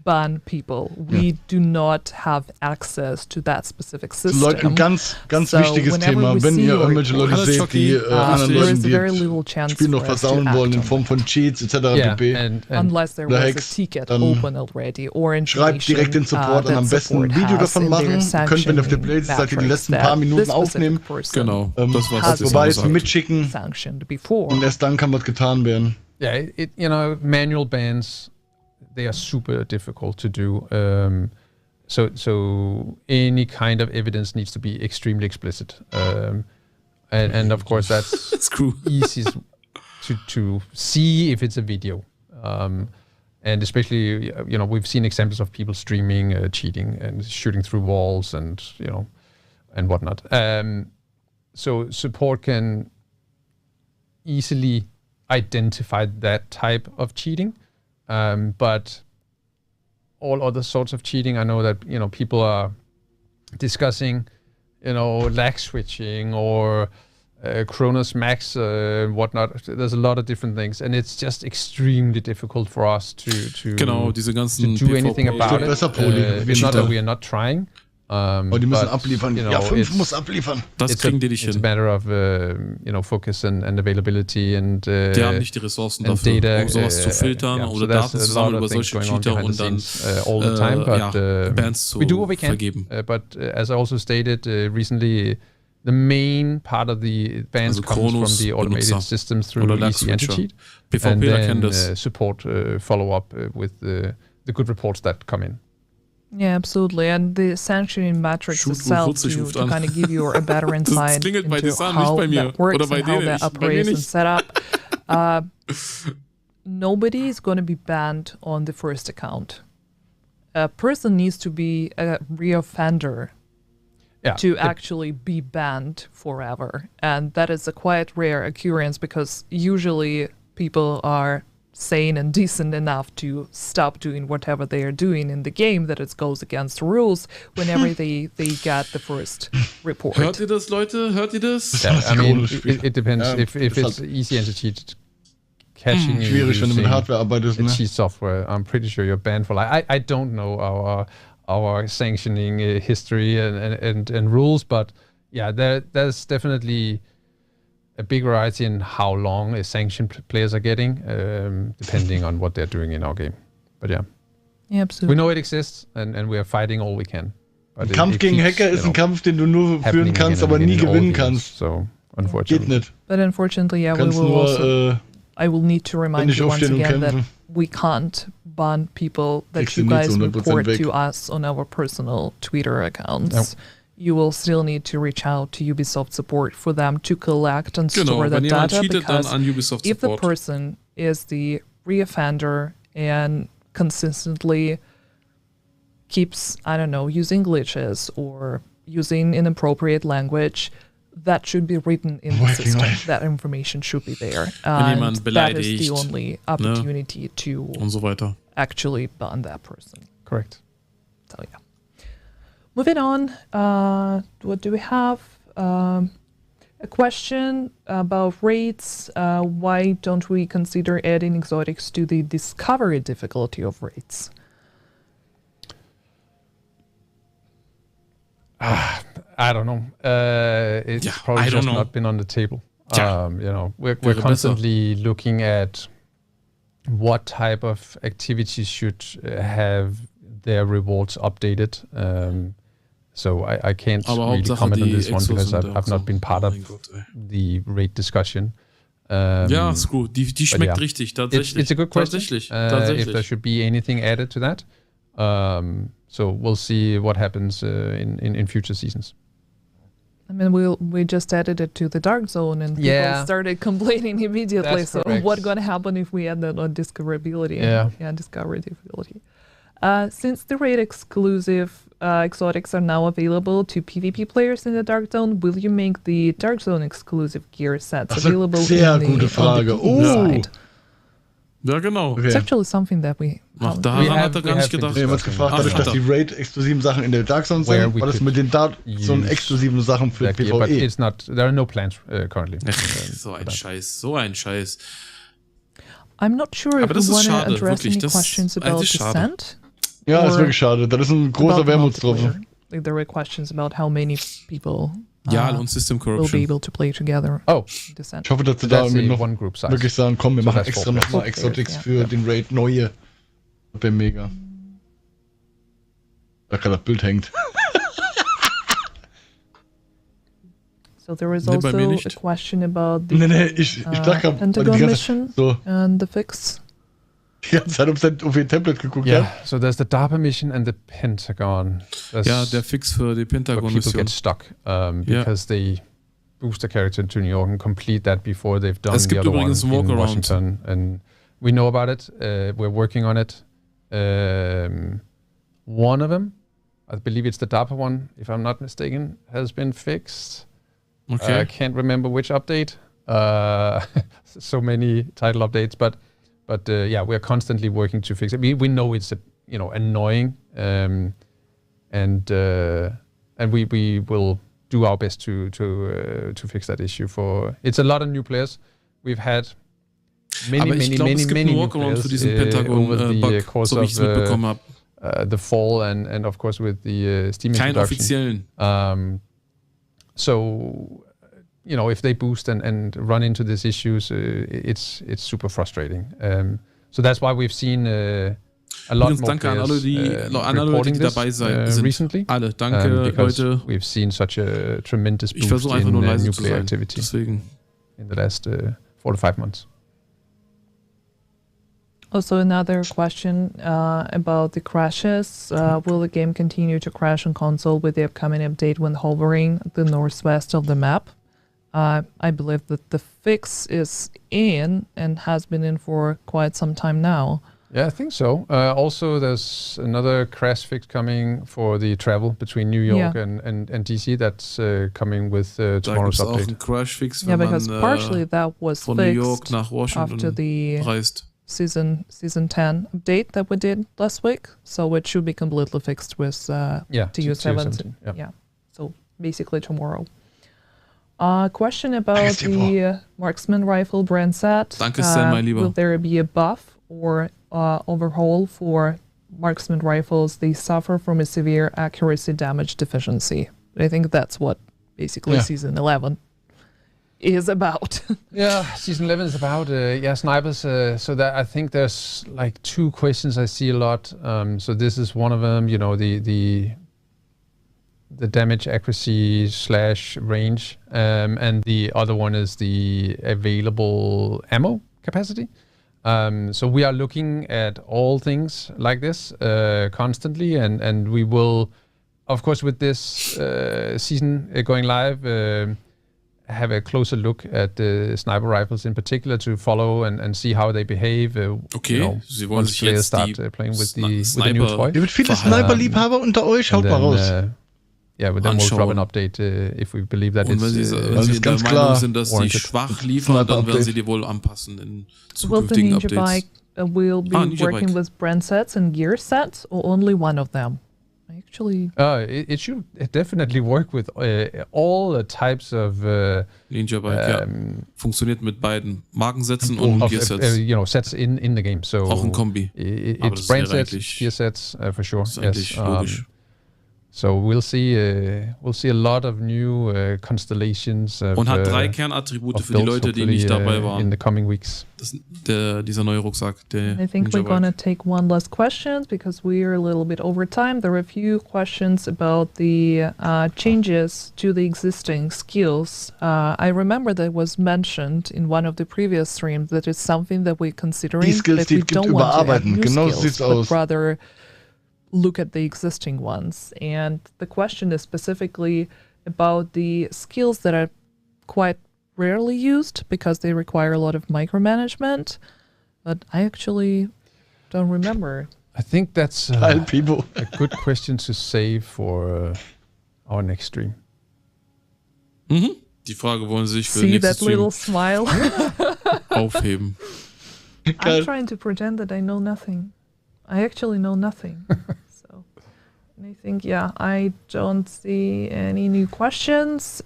ban people. We do not have access to that specific system. Leute, ein ganz wichtiges Thema. Wenn ihr irgendwelche Leute seht, die anderen Leuten die Spiel noch versauen wollen in Form von Cheats etc. pp. Unless there was a ticket open already or schreibt direkt den Support an. Am besten ein Video davon machen. Könnt, wenn ihr auf der Playlist seid, die letzten paar Minuten aufnehmen. Genau. Das war's. Wobei es mitschicken. Und erst dann kann was getan werden. Yeah, manual bans, they are super difficult to do. So any kind of evidence needs to be extremely explicit. And of course that's easy to see if it's a video. And especially, we've seen examples of people streaming, cheating and shooting through walls and, whatnot. So support can easily identify that type of cheating, but all other sorts of cheating, I know that people are discussing, lag switching or Cronus Max, whatnot. There's a lot of different things, and it's just extremely difficult for us to diese ganzen do anything about it. It's not that we are not trying. Die müssen abliefern. Ja, 5 muss abliefern. Das kriegen die nicht hin. It's a matter of focus and availability and die haben nicht die Ressourcen dafür, um sowas zu filtern oder Daten zu sammeln über solche Cheater und dann all the time, but Bans zu we do what we can, vergeben. But as I also stated recently, the main part of the bans comes from the automated systems through easy anti-cheat, and then support follow-up with the good reports that come in. Yeah, absolutely. And the sanctioning matrix itself to kind of give you a better insight into how that works and how that operates and set up. Nobody is going to be banned on the first account. A person needs to be a reoffender to actually be banned forever. And that is a quite rare occurrence because usually people are sane and decent enough to stop doing whatever they are doing in the game that it goes against rules whenever they get the first report. Hört ihr das, Leute? Hört ihr das? Yeah, I mean, it depends. If it's easy anti-cheat catching schwierig, wenn du mit Hardware arbeitest, ne? Cheat software, I'm pretty sure you're banned for life. I don't know our sanctioning history and rules, but yeah, there's definitely a big variety in how long a sanctioned players are getting, depending on what they're doing in our game. But yeah, absolutely. We know it exists, and we are fighting all we can. Ein Kampf gegen Hacker ist ein Kampf, den du nur führen kannst, aber nie gewinnen kannst. So, unfortunately. Geht nicht. But unfortunately, yeah, we will also, I will need to remind you once again that we can't ban people that you guys report to us on our personal Twitter accounts. Nope. You will still need to reach out to Ubisoft support for them to collect and store that data, because if the person is the reoffender and consistently keeps, I don't know, using glitches or using inappropriate language, that should be written in the system. That information should be there. And that is the only opportunity to actually ban that person. Correct. So yeah. Moving on, what do we have? A question about raids. Why don't we consider adding exotics to the discovery difficulty of raids? I don't know. It's probably just not been on the table. We're constantly looking at what type of activities should have their rewards updated. So I can't really comment on this one because I've not been part of the raid discussion. Ja, ist gut. Die schmeckt richtig, tatsächlich. It's a good question. Tatsächlich. If there should be anything added to that. So we'll see what happens in future seasons. I mean, we just added it to the Dark Zone and people started complaining immediately. That's so correct. what's going to happen if we add that on discoverability? Yeah, discovery difficulty. Since the raid exclusive exotics are now available to PvP players in the Dark Zone, will you make the Dark Zone exclusive gear sets available on the side? Ja, genau. Okay. It's actually something that we daran hat gar nicht gedacht. Ich habe gefragt, dadurch, dass die Raid-exklusiven Sachen in der Dark Zone sind, war das mit den Dark Zone-exklusiven Sachen für PvE. But it's not, there are no plans currently. So ein Scheiß. I'm not sure if we want to address any questions about dissent. Ja, ist wirklich schade. Das ist ein großer Wermutstropfen. Like there were questions about how many people und System Corruption will be able to play together. Dissent. Ich hoffe, dass sie da irgendwie noch wirklich sagen, komm, wir machen extra nochmal Exotics für den Raid neue. Das wäre mega. Da gerade das Bild hängt. So there was also a question about the Pentagon mission and the fix. Die ganze Zeit auf ihr Tablet geguckt. So there's the DARPA mission and the Pentagon. Der Fix für die Pentagon-Mission. People get stuck because they boost the character to New York and complete that before they've done the other one in Washington. And we know about it. We're working on it. One of them, I believe it's the DARPA one, if I'm not mistaken, has been fixed. Okay. I can't remember which update. So many title updates, but yeah, we're constantly working to fix it. We know it's annoying, and we will do our best to fix that issue. It's a lot of new players. We've had many new players für diesen Pentagon-Bug, so wie ich es mitbekommen habe. The fall and of course with the Steam Kein introduction. offiziellen. So if they boost and run into these issues, it's super frustrating. So that's why we've seen a lot more danke players an alle Leute, die dabei sind. Recently. Alle, danke Leute. We've seen such a tremendous Ich boost versuche einfach in nur leise new zu player sein. activity Deswegen. in the last 4 to 5 months. Also, another question about the crashes. Will the game continue to crash on console with the upcoming update when hovering the northwest of the map? I believe that the fix is in and has been in for quite some time now. Yeah, I think so. Also, there's another crash fix coming for the travel between New York and DC. That's coming with tomorrow's Da gibt's auch update. einen Crash-Fix, Yeah, wenn because man partially that was von New York fixed nach Washington after the reist. season 10 update that we did last week. So it should be completely fixed with TU7. Yeah. So basically tomorrow. Question about the marksman rifle brand set. Danke, Stan, mein Lieber. Will there be a buff or overhaul for marksman rifles? They suffer from a severe accuracy damage deficiency. I think that's what basically season 11 is about. Yeah, season 11 is about snipers. So that I think there's like 2 questions I see a lot. So this is one of them. The damage accuracy / range, and the other one is the available ammo capacity. So we are looking at all things like this constantly, and we will, of course, with this season going live, have a closer look at the sniper rifles in particular to follow and see how they behave. Sie wollen once sich players jetzt start die playing with the new toy. Ihr habt viele Sniper-Liebhaber unter euch, haut mal raus. But then we'll drop an update if we believe that Und wenn it's sie der Meinung sind, dass sie warranted. schwach liefern, dann werden sie die wohl anpassen in Will the zukünftigen Ninja Updates. Bike will be Ninja working Bike. with brand sets and gear sets, or only one of them? Actually, it should definitely work with all the types of Ninja Bike, funktioniert mit beiden Markensätzen und Gearsets. sets in the game. So Auch ein Kombi. Aber das It's brand wäre sets, eigentlich- gear sets for sure. Das ist eigentlich logisch. So we'll see a lot of new constellations. Und hat 3 Kernattribute für die Leute, die nicht dabei waren. in the coming weeks. Das, dieser neue Rucksack, der I think Ninja we're gonna Bike. take one last question because we're a little bit over time. There are a few questions about the changes to the existing skills. I remember that was mentioned in one of the previous streams that it's something that we're considering, Die Skills, that we die es gibt, don't want to add überarbeiten. new Genau so skills, sieht's but aus. rather look at the existing ones. And the question is specifically about the skills that are quite rarely used because they require a lot of micromanagement, but I actually don't remember. I think that's people. a good question to save for our next stream. Mhm. Die Frage wollen sie sich für See den that nächsten little Stream smile? aufheben. I'm trying to pretend that I know nothing. I actually know nothing. So, and I think, I don't see any new questions.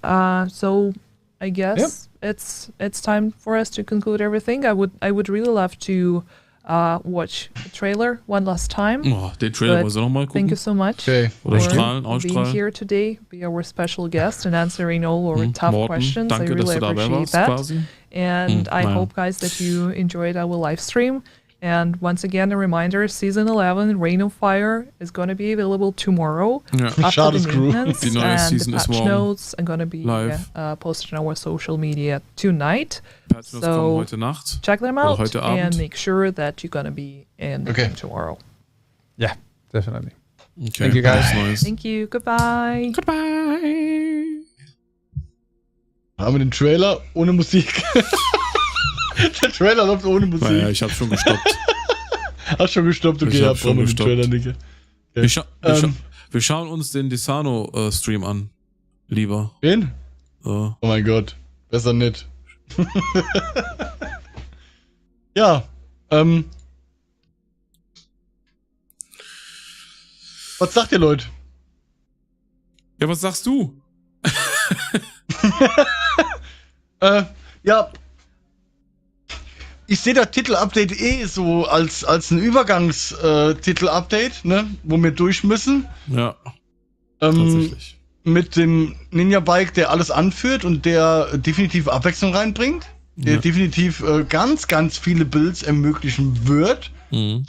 So I guess it's time for us to conclude everything. I would really love to watch the trailer one last time. Oh, den Trailer wollen sie noch mal Thank you gucken. so much Okay. Oder for strahlen, being ausstrahlen. here today, be our special guest and answering all our tough Morten, questions. I danke, dass really du dabei appreciate warst, that. quasi. And I naja. hope, guys, that you enjoyed our live stream. And once again, a reminder, Season 11, Reign of Fire, is going to be available tomorrow. Ja. After Schade, the Screw. maintenance, Die neue and Season the ist patch morgen notes are going to be live. posted on our social media tonight. Patch Notes So, kommen heute Nacht. Check them Oder out heute and Abend. make sure that you're going to be in the Okay. game tomorrow. Yeah, definitely. Okay. Thank you, guys. Was Neues. Thank you. Goodbye. Goodbye. Haben wir den Trailer ohne Musik? Der Trailer läuft ohne Musik. Naja, ich hab schon gestoppt. Hast schon gestoppt, okay, Ich hab ja, schon brauchen wir den gestoppt. Trailer nicht. Okay. Wir schauen uns den Desano-Stream an. Lieber. Wen? So. Oh mein Gott. Besser nicht. Ja. Was sagt ihr, Leute? Ja, was sagst du? Ja. Ich sehe das Titel-Update so als ein Übergangs-Titel-Update, ne? Wo wir durch müssen. Ja. Tatsächlich. Mit dem Ninja-Bike, der alles anführt und der definitiv Abwechslung reinbringt. Der definitiv ganz, ganz viele Builds ermöglichen wird.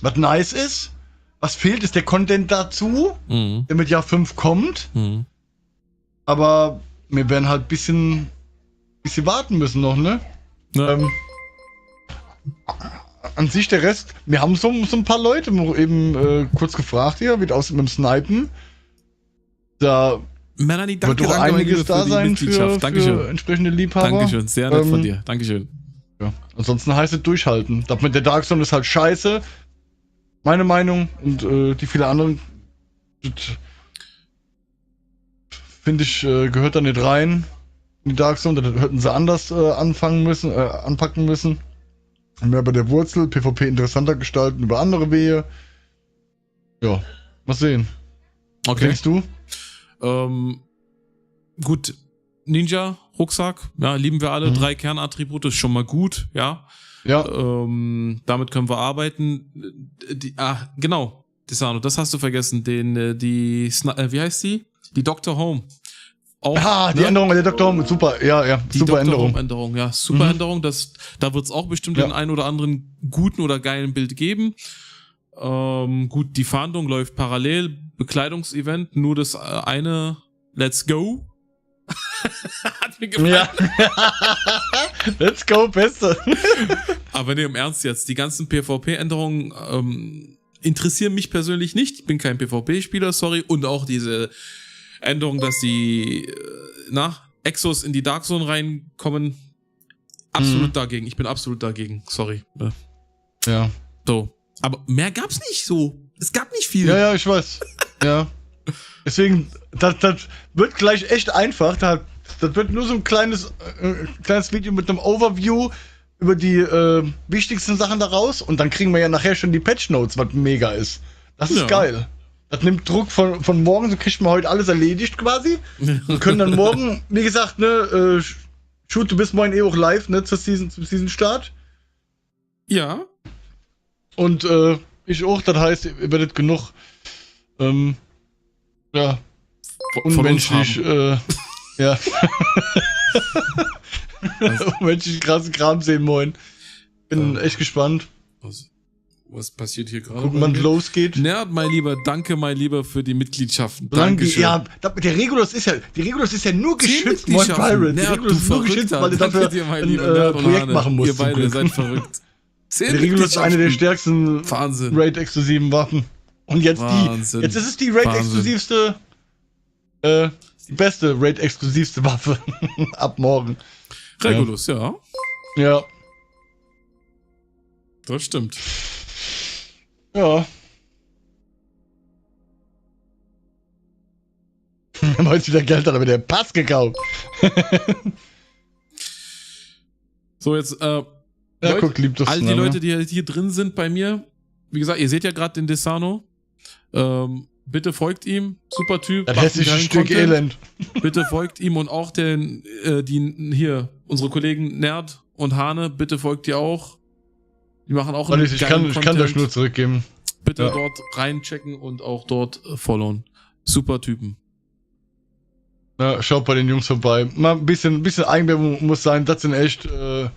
Was nice ist. Was fehlt, ist der Content dazu, der mit Jahr 5 kommt. Aber wir werden halt ein bisschen warten müssen noch, ne? Ja. An sich der Rest, wir haben so ein paar Leute eben kurz gefragt hier, wie es aussieht mit dem Snipen. Da Melanie, danke, wird doch danke einiges für da die sein Mitgliedschaft. für entsprechende Liebhaber. Dankeschön, sehr nett von dir. Dankeschön. Ja. Ansonsten heißt es durchhalten. Das mit der Dark Zone ist halt scheiße. Meine Meinung und die viele anderen, finde ich, gehört da nicht rein in die Dark Zone. Da hätten sie anders anpacken müssen. Mehr bei der Wurzel, PvP interessanter gestalten über andere Wege. Ja, mal sehen. Okay. Was denkst du? Gut, Ninja, Rucksack, ja, lieben wir alle. 3 Kernattribute ist schon mal gut, ja. Ja. Damit können wir arbeiten. Genau, Desano, das hast du vergessen. Wie heißt die? Die Dr. Home. Auch, die Änderung der Dr. Home, super, ja, die super Dr. Änderung. Änderung, ja, super Änderung. Da wird es auch bestimmt den einen oder anderen guten oder geilen Bild geben. Gut, die Fahndung läuft parallel, Bekleidungsevent, nur das eine Let's Go. Hat mir gefallen. Ja. Let's go, Beste. Aber nee, im Ernst jetzt, die ganzen PvP-Änderungen interessieren mich persönlich nicht. Ich bin kein PvP-Spieler, sorry. Und auch diese Änderung, dass die Exos in die Dark Zone reinkommen, absolut dagegen. Ich bin absolut dagegen, sorry. Ja. So. Aber mehr gab's nicht so. Es gab nicht viel. Ja, ich weiß. Ja. Deswegen, das wird gleich echt einfach. Das wird nur so ein kleines Video mit einem Overview über die wichtigsten Sachen daraus. Und dann kriegen wir ja nachher schon die Patch Notes, was mega ist. Das ist geil. Das nimmt Druck von morgen, so kriegt man heute alles erledigt quasi. Und können dann morgen, wie gesagt, ne, Shoot, du bist morgen auch live, ne, zum Season-Start. Ja. Und ich auch, das heißt, ihr werdet genug unmenschlich ja unmenschlich krassen Kram sehen wollen. Bin echt gespannt. Was passiert hier gerade? Gucken, wann losgeht. Nerd, mein Lieber, danke, mein Lieber, für die Mitgliedschaften. Dankeschön. Ja, der Regulus ist ja nur geschützt, Mod Pirate. Der Regulus ist nur geschützt, weil du dafür ein Projekt machen musst. Ihr beide seid verrückt. Der Regulus ist eine der stärksten Raid-exklusiven Waffen. Und jetzt Wahnsinn. jetzt ist es die Raid-exklusivste, die beste Raid-exklusivste Waffe ab morgen. Regulus, ja. Ja. Das stimmt. Ja. Wir haben heute wieder Geld an, aber der Pass gekauft. So, jetzt, Leute, guck, lieb das all die Leute, die hier drin sind bei mir, wie gesagt, ihr seht ja gerade den Desano. Bitte folgt ihm. Super Typ. Das hässliche Stück Elend. Bitte folgt ihm und auch unsere Kollegen Nerd und Hane, bitte folgt ihr auch. Die machen auch ich kann das nur zurückgeben. Bitte dort reinchecken und auch dort followen. Super Typen. Ja, schaut bei den Jungs vorbei. Mal ein bisschen Eigenwerbung muss sein. Das sind echt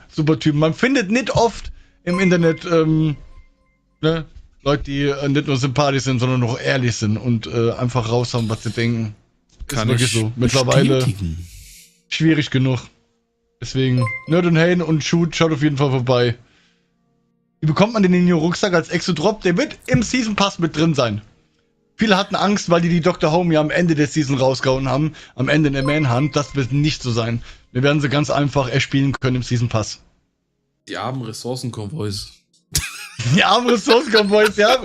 super Typen. Man findet nicht oft im Internet Leute, die nicht nur sympathisch sind, sondern auch ehrlich sind und einfach raushauen, was sie denken. Kann ist wirklich so. Mittlerweile schwierig genug. Deswegen, Nerd und Hane und Shoot, schaut auf jeden Fall vorbei. Wie bekommt man den Ninja-Rucksack als Exo-Drop? Der wird im Season Pass mit drin sein. Viele hatten Angst, weil die Dr. Home ja am Ende der Season rausgehauen haben. Am Ende in der Manhunt. Das wird nicht so sein. Wir werden sie ganz einfach erspielen können im Season Pass. Die armen Ressourcenkonvois. Die armen Ressourcenkonvois, ja.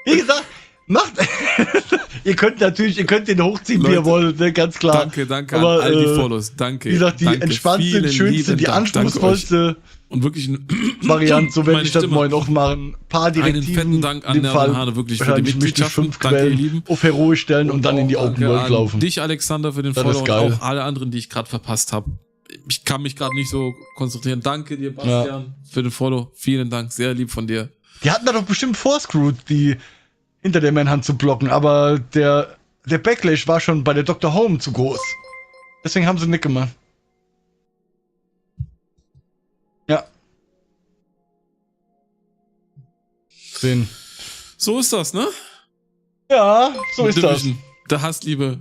Wie gesagt, macht. ihr könnt den hochziehen, Leute, wie ihr wollt, ne, ganz klar. Danke aber, an all die Follows. Danke. Wie gesagt, die entspannte, schönste, die anspruchsvollste und wirklich eine Variante, so werde ich das morgen auch machen. Ein paar Direktiven. Einen fetten Dank an der Hane wirklich für die Mitgliedschaft. 5 Quellen auf heroisch stellen und dann in die Open World laufen. Dich, Alexander, für den Follow und auch alle anderen, die ich gerade verpasst habe. Ich kann mich gerade nicht so konzentrieren. Danke dir, Bastian, für den Follow. Vielen Dank, sehr lieb von dir. Die hatten da doch bestimmt Forscrewed, die hinter der Manhunt zu blocken, aber der Backlash war schon bei der Dr. Home zu groß. Deswegen haben sie nicht gemacht. Ja. Sehen. So ist das, ne? Ja, so ist das. Der Hassliebe.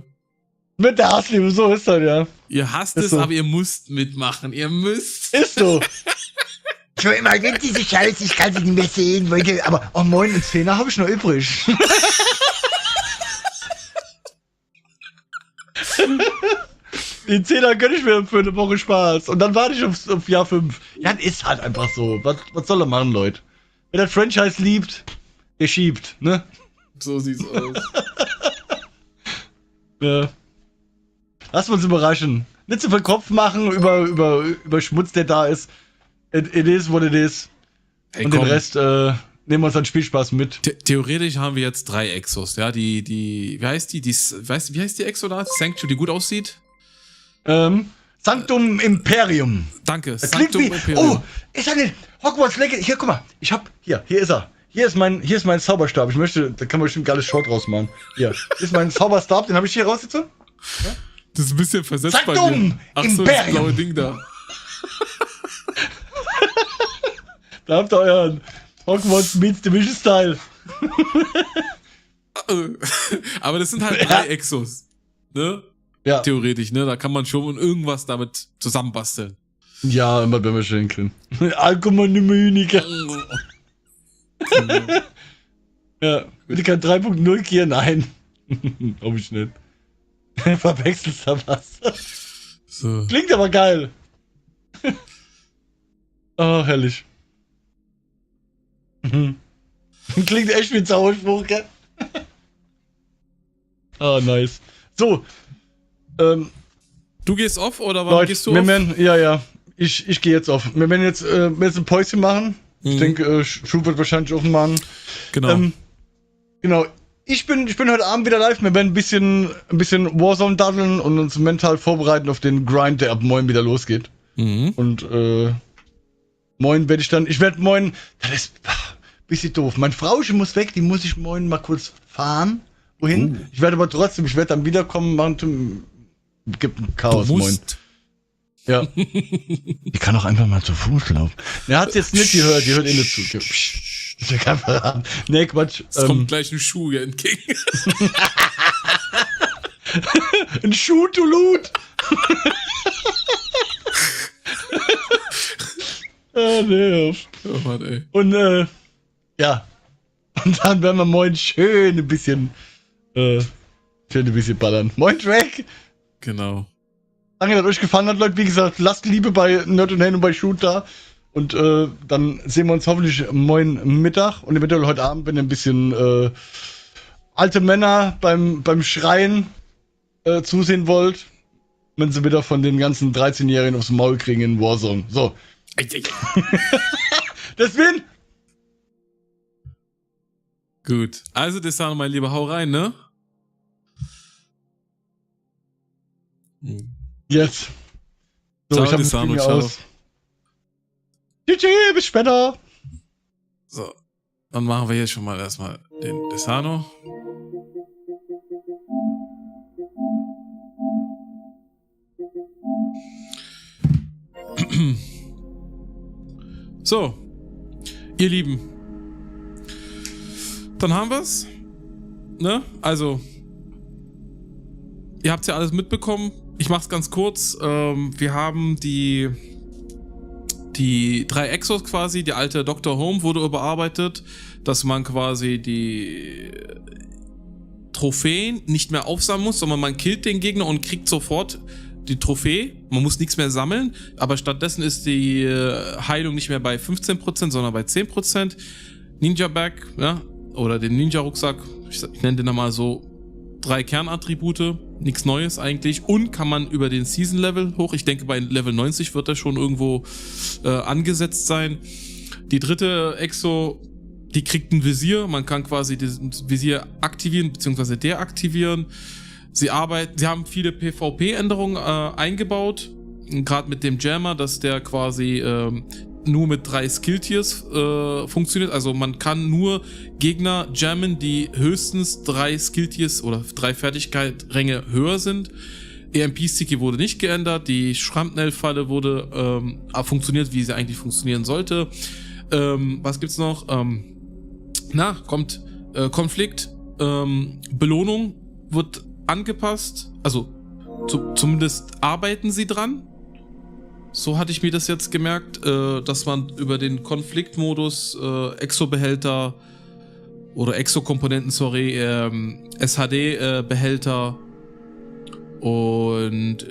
Mit der Hassliebe, so ist das, ja. Ihr hasst es, aber ihr müsst mitmachen. Ihr müsst. Ist so. Schon immer gibt diese Scheiße, ich kann sie nicht mehr sehen, wollte, aber oh moin, einen Zehner habe ich noch übrig. Den Zehner gönn ich mir für eine Woche Spaß. Und dann warte ich auf Jahr 5. Ja, das ist halt einfach so. Was soll er machen, Leute? Wer das Franchise liebt, der schiebt, ne? So sieht's aus. Ja. Lass uns überraschen. Nicht so viel Kopf machen über Schmutz, der da ist. It is what it is. Hey, und komm. Den Rest nehmen wir uns an Spielspaß mit. Theoretisch haben wir jetzt 3 Exos, ja, wie heißt die? Wie heißt die Exo da? Sanctuary, die gut aussieht? Sanctum Imperium. Danke, Sanctum Imperium. Oh, ist er nicht? Hogwarts Legacy. Hier, guck mal. Hier ist er. Hier ist mein Zauberstab. Da kann man bestimmt ein geiles Short draus machen. Hier ist mein Zauberstab, den habe ich hier rausgezogen. Ja? Das ist ein bisschen versetzt Sanctum bei mir. Ach so, das blaue Ding da. Da habt ihr euren Hogwarts meets Division Style. Aber das sind halt 3 Exos. Ne? Ja. Theoretisch, ne? Da kann man schon irgendwas damit zusammenbasteln. Ja, immer wenn wir schön können. Alkoholmüniger. Ja, will ich kein 3.0 hier? Nein. Glaube ich nicht. Verwechselst da was. So. Klingt aber geil. Oh, herrlich. Klingt echt wie ein Zauberspruch, gell? Oh, nice. So. Du gehst off oder wann gehst du off? Ja. Ich gehe jetzt off. Wir werden jetzt ein Päuschen machen. Ich denke, Schuh wird wahrscheinlich offen machen. Genau. Genau. Ich bin heute Abend wieder live. Wir werden ein bisschen Warzone daddeln und uns mental vorbereiten auf den Grind, der ab morgen wieder losgeht. Und morgen werde ich werde morgen, das ist ein bisschen doof. Mein Frauchen muss weg, die muss ich morgen mal kurz fahren. Wohin? Ich werde aber trotzdem, dann wiederkommen, gibt ein Chaos morgen. Ja. Ich kann auch einfach mal zu Fuß laufen. Er hat es jetzt nicht gehört, die hört eh nicht zu. Das ist kein Verraten. Nee, Quatsch. Es kommt gleich ein Schuh hier entgegen. Ein Schuh to loot. Nee. Oh Mann, ey. Und ja. Und dann werden wir morgen schön ein bisschen ballern. Moin Track. Genau. Danke, dass euch gefallen hat, Leute. Wie gesagt, lasst Liebe bei Nerd und Hand und bei Shoot da. Und dann sehen wir uns hoffentlich morgen Mittag und eventuell heute Abend, wenn ihr ein bisschen alte Männer beim Schreien zusehen wollt. Wenn sie wieder von den ganzen 13-Jährigen aufs Maul kriegen in Warzone. So. Deswegen. Gut. Also, Desano, mein Lieber, hau rein, ne? Jetzt. So, ciao, ich hab Desano, ciao. Aus. Tschüssi, bis später. So, dann machen wir hier schon mal erstmal den Desano. So, ihr Lieben. Dann haben wir's. Ne? Also, ihr habt's ja alles mitbekommen. Ich mach's ganz kurz. Wir haben die 3 Exos quasi. Die alte Dr. Home wurde überarbeitet, dass man quasi die Trophäen nicht mehr aufsammeln muss, sondern man killt den Gegner und kriegt sofort die Trophäe. Man muss nichts mehr sammeln, aber stattdessen ist die Heilung nicht mehr bei 15%, sondern bei 10%. Ninja Bag, ja, oder den Ninja-Rucksack, ich nenne den mal so 3 Kernattribute, nichts Neues eigentlich, und kann man über den Season-Level hoch, ich denke bei Level 90 wird er schon irgendwo angesetzt sein. Die dritte Exo, die kriegt ein Visier, man kann quasi das Visier aktivieren bzw. deaktivieren. Sie haben viele PvP-Änderungen eingebaut, gerade mit dem Jammer, dass der quasi nur mit 3 Skill-Tiers funktioniert. Also man kann nur Gegner jammen, die höchstens 3 Skill-Tiers oder 3 Fertigkeitsränge höher sind. EMP-Sticky wurde nicht geändert, die Schrapnell-Falle wurde funktioniert, wie sie eigentlich funktionieren sollte. Was gibt's noch? Kommt Konflikt, Belohnung wird angepasst, also zumindest arbeiten sie dran. So hatte ich mir das jetzt gemerkt, dass man über den Konfliktmodus Exo-Behälter oder Exo-Komponenten, SHD-Behälter und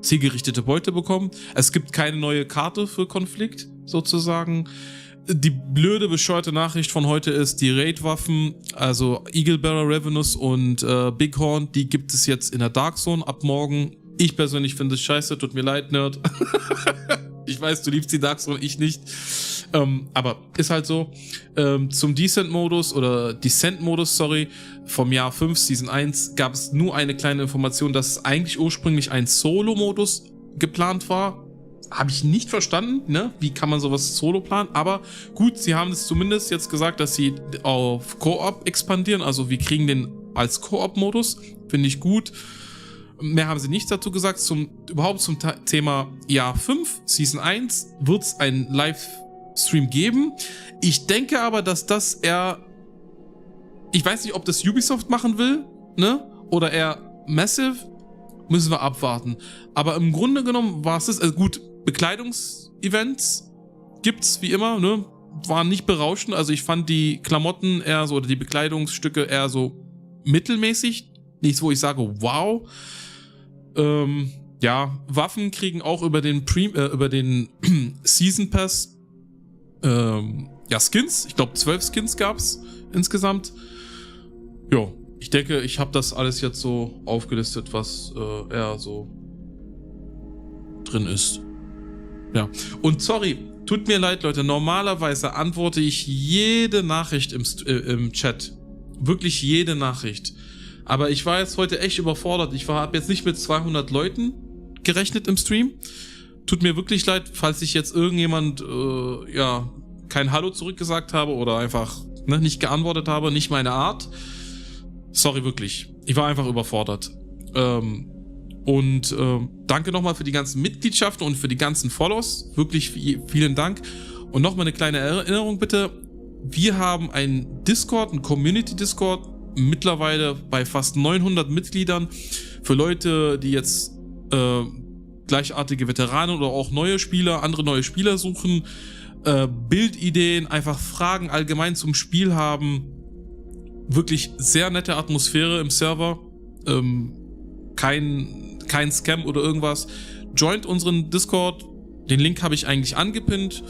zielgerichtete Beute bekommen. Es gibt keine neue Karte für Konflikt, sozusagen. Die blöde, bescheuerte Nachricht von heute ist, die Raid-Waffen, also Eaglebearer, Ravenous und Bighorn, die gibt es jetzt in der Dark Zone ab morgen. Ich persönlich finde es scheiße, tut mir leid, Nerd. Ich weiß, du liebst die Dark Zone, ich nicht. Aber ist halt so. Zum Descent-Modus, vom Jahr 5, Season 1, gab es nur eine kleine Information, dass eigentlich ursprünglich ein Solo-Modus geplant war. Habe ich nicht verstanden, ne? Wie kann man sowas solo planen? Aber gut, sie haben es zumindest jetzt gesagt, dass sie auf Koop expandieren. Also wir kriegen den als Koop-Modus. Finde ich gut. Mehr haben sie nichts dazu gesagt. Zum Thema Jahr 5, Season 1, wird es einen Livestream geben. Ich denke aber, dass das eher... Ich weiß nicht, ob das Ubisoft machen will, ne? Oder eher Massive. Müssen wir abwarten. Aber im Grunde genommen war es das. Also gut, Bekleidungsevents gibt's wie immer, ne? Waren nicht berauschend. Also ich fand die Klamotten eher so, oder die Bekleidungsstücke eher so mittelmäßig. Nichts, wo ich sage, wow. Waffen kriegen auch über den Season Pass Skins. Ich glaube 12 Skins gab's insgesamt. Jo. Ich denke, ich habe das alles jetzt so aufgelistet, was eher so drin ist. Ja. Und sorry, tut mir leid, Leute. Normalerweise antworte ich jede Nachricht im Chat. Wirklich jede Nachricht. Aber ich war jetzt heute echt überfordert. Ich habe jetzt nicht mit 200 Leuten gerechnet im Stream. Tut mir wirklich leid, falls ich jetzt irgendjemand kein Hallo zurückgesagt habe oder einfach nicht geantwortet habe. Nicht meine Art. Sorry, wirklich. Ich war einfach überfordert. Danke nochmal für die ganzen Mitgliedschaften und für die ganzen Follows. Wirklich vielen Dank. Und nochmal eine kleine Erinnerung bitte. Wir haben einen Discord, einen Community-Discord, mittlerweile bei fast 900 Mitgliedern. Für Leute, die jetzt gleichartige Veteranen oder auch andere neue Spieler suchen, Bildideen, einfach Fragen allgemein zum Spiel haben. Wirklich sehr nette Atmosphäre im Server. Kein Scam oder irgendwas. Joint unseren Discord. Den Link habe ich eigentlich angepinnt.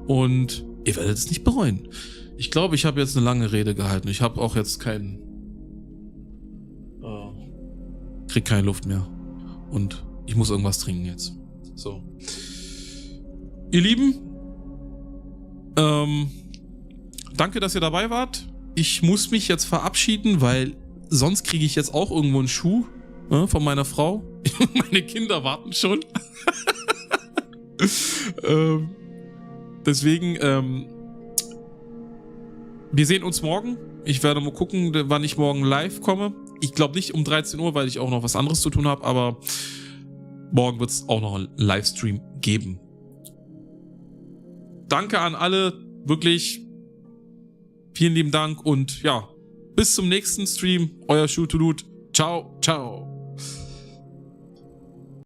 Und ihr werdet es nicht bereuen. Ich glaube, ich habe jetzt eine lange Rede gehalten. Ich habe auch jetzt krieg keine Luft mehr. Und ich muss irgendwas trinken jetzt. So. Ihr Lieben, danke, dass ihr dabei wart. Ich muss mich jetzt verabschieden, weil sonst kriege ich jetzt auch irgendwo einen Schuh von meiner Frau. Meine Kinder warten schon. Deswegen, wir sehen uns morgen. Ich werde mal gucken, wann ich morgen live komme. Ich glaube nicht um 13 Uhr, weil ich auch noch was anderes zu tun habe, aber morgen wird es auch noch einen Livestream geben. Danke an alle, wirklich. Vielen lieben Dank und ja, bis zum nächsten Stream. Euer Shoot to Loot. Ciao, ciao.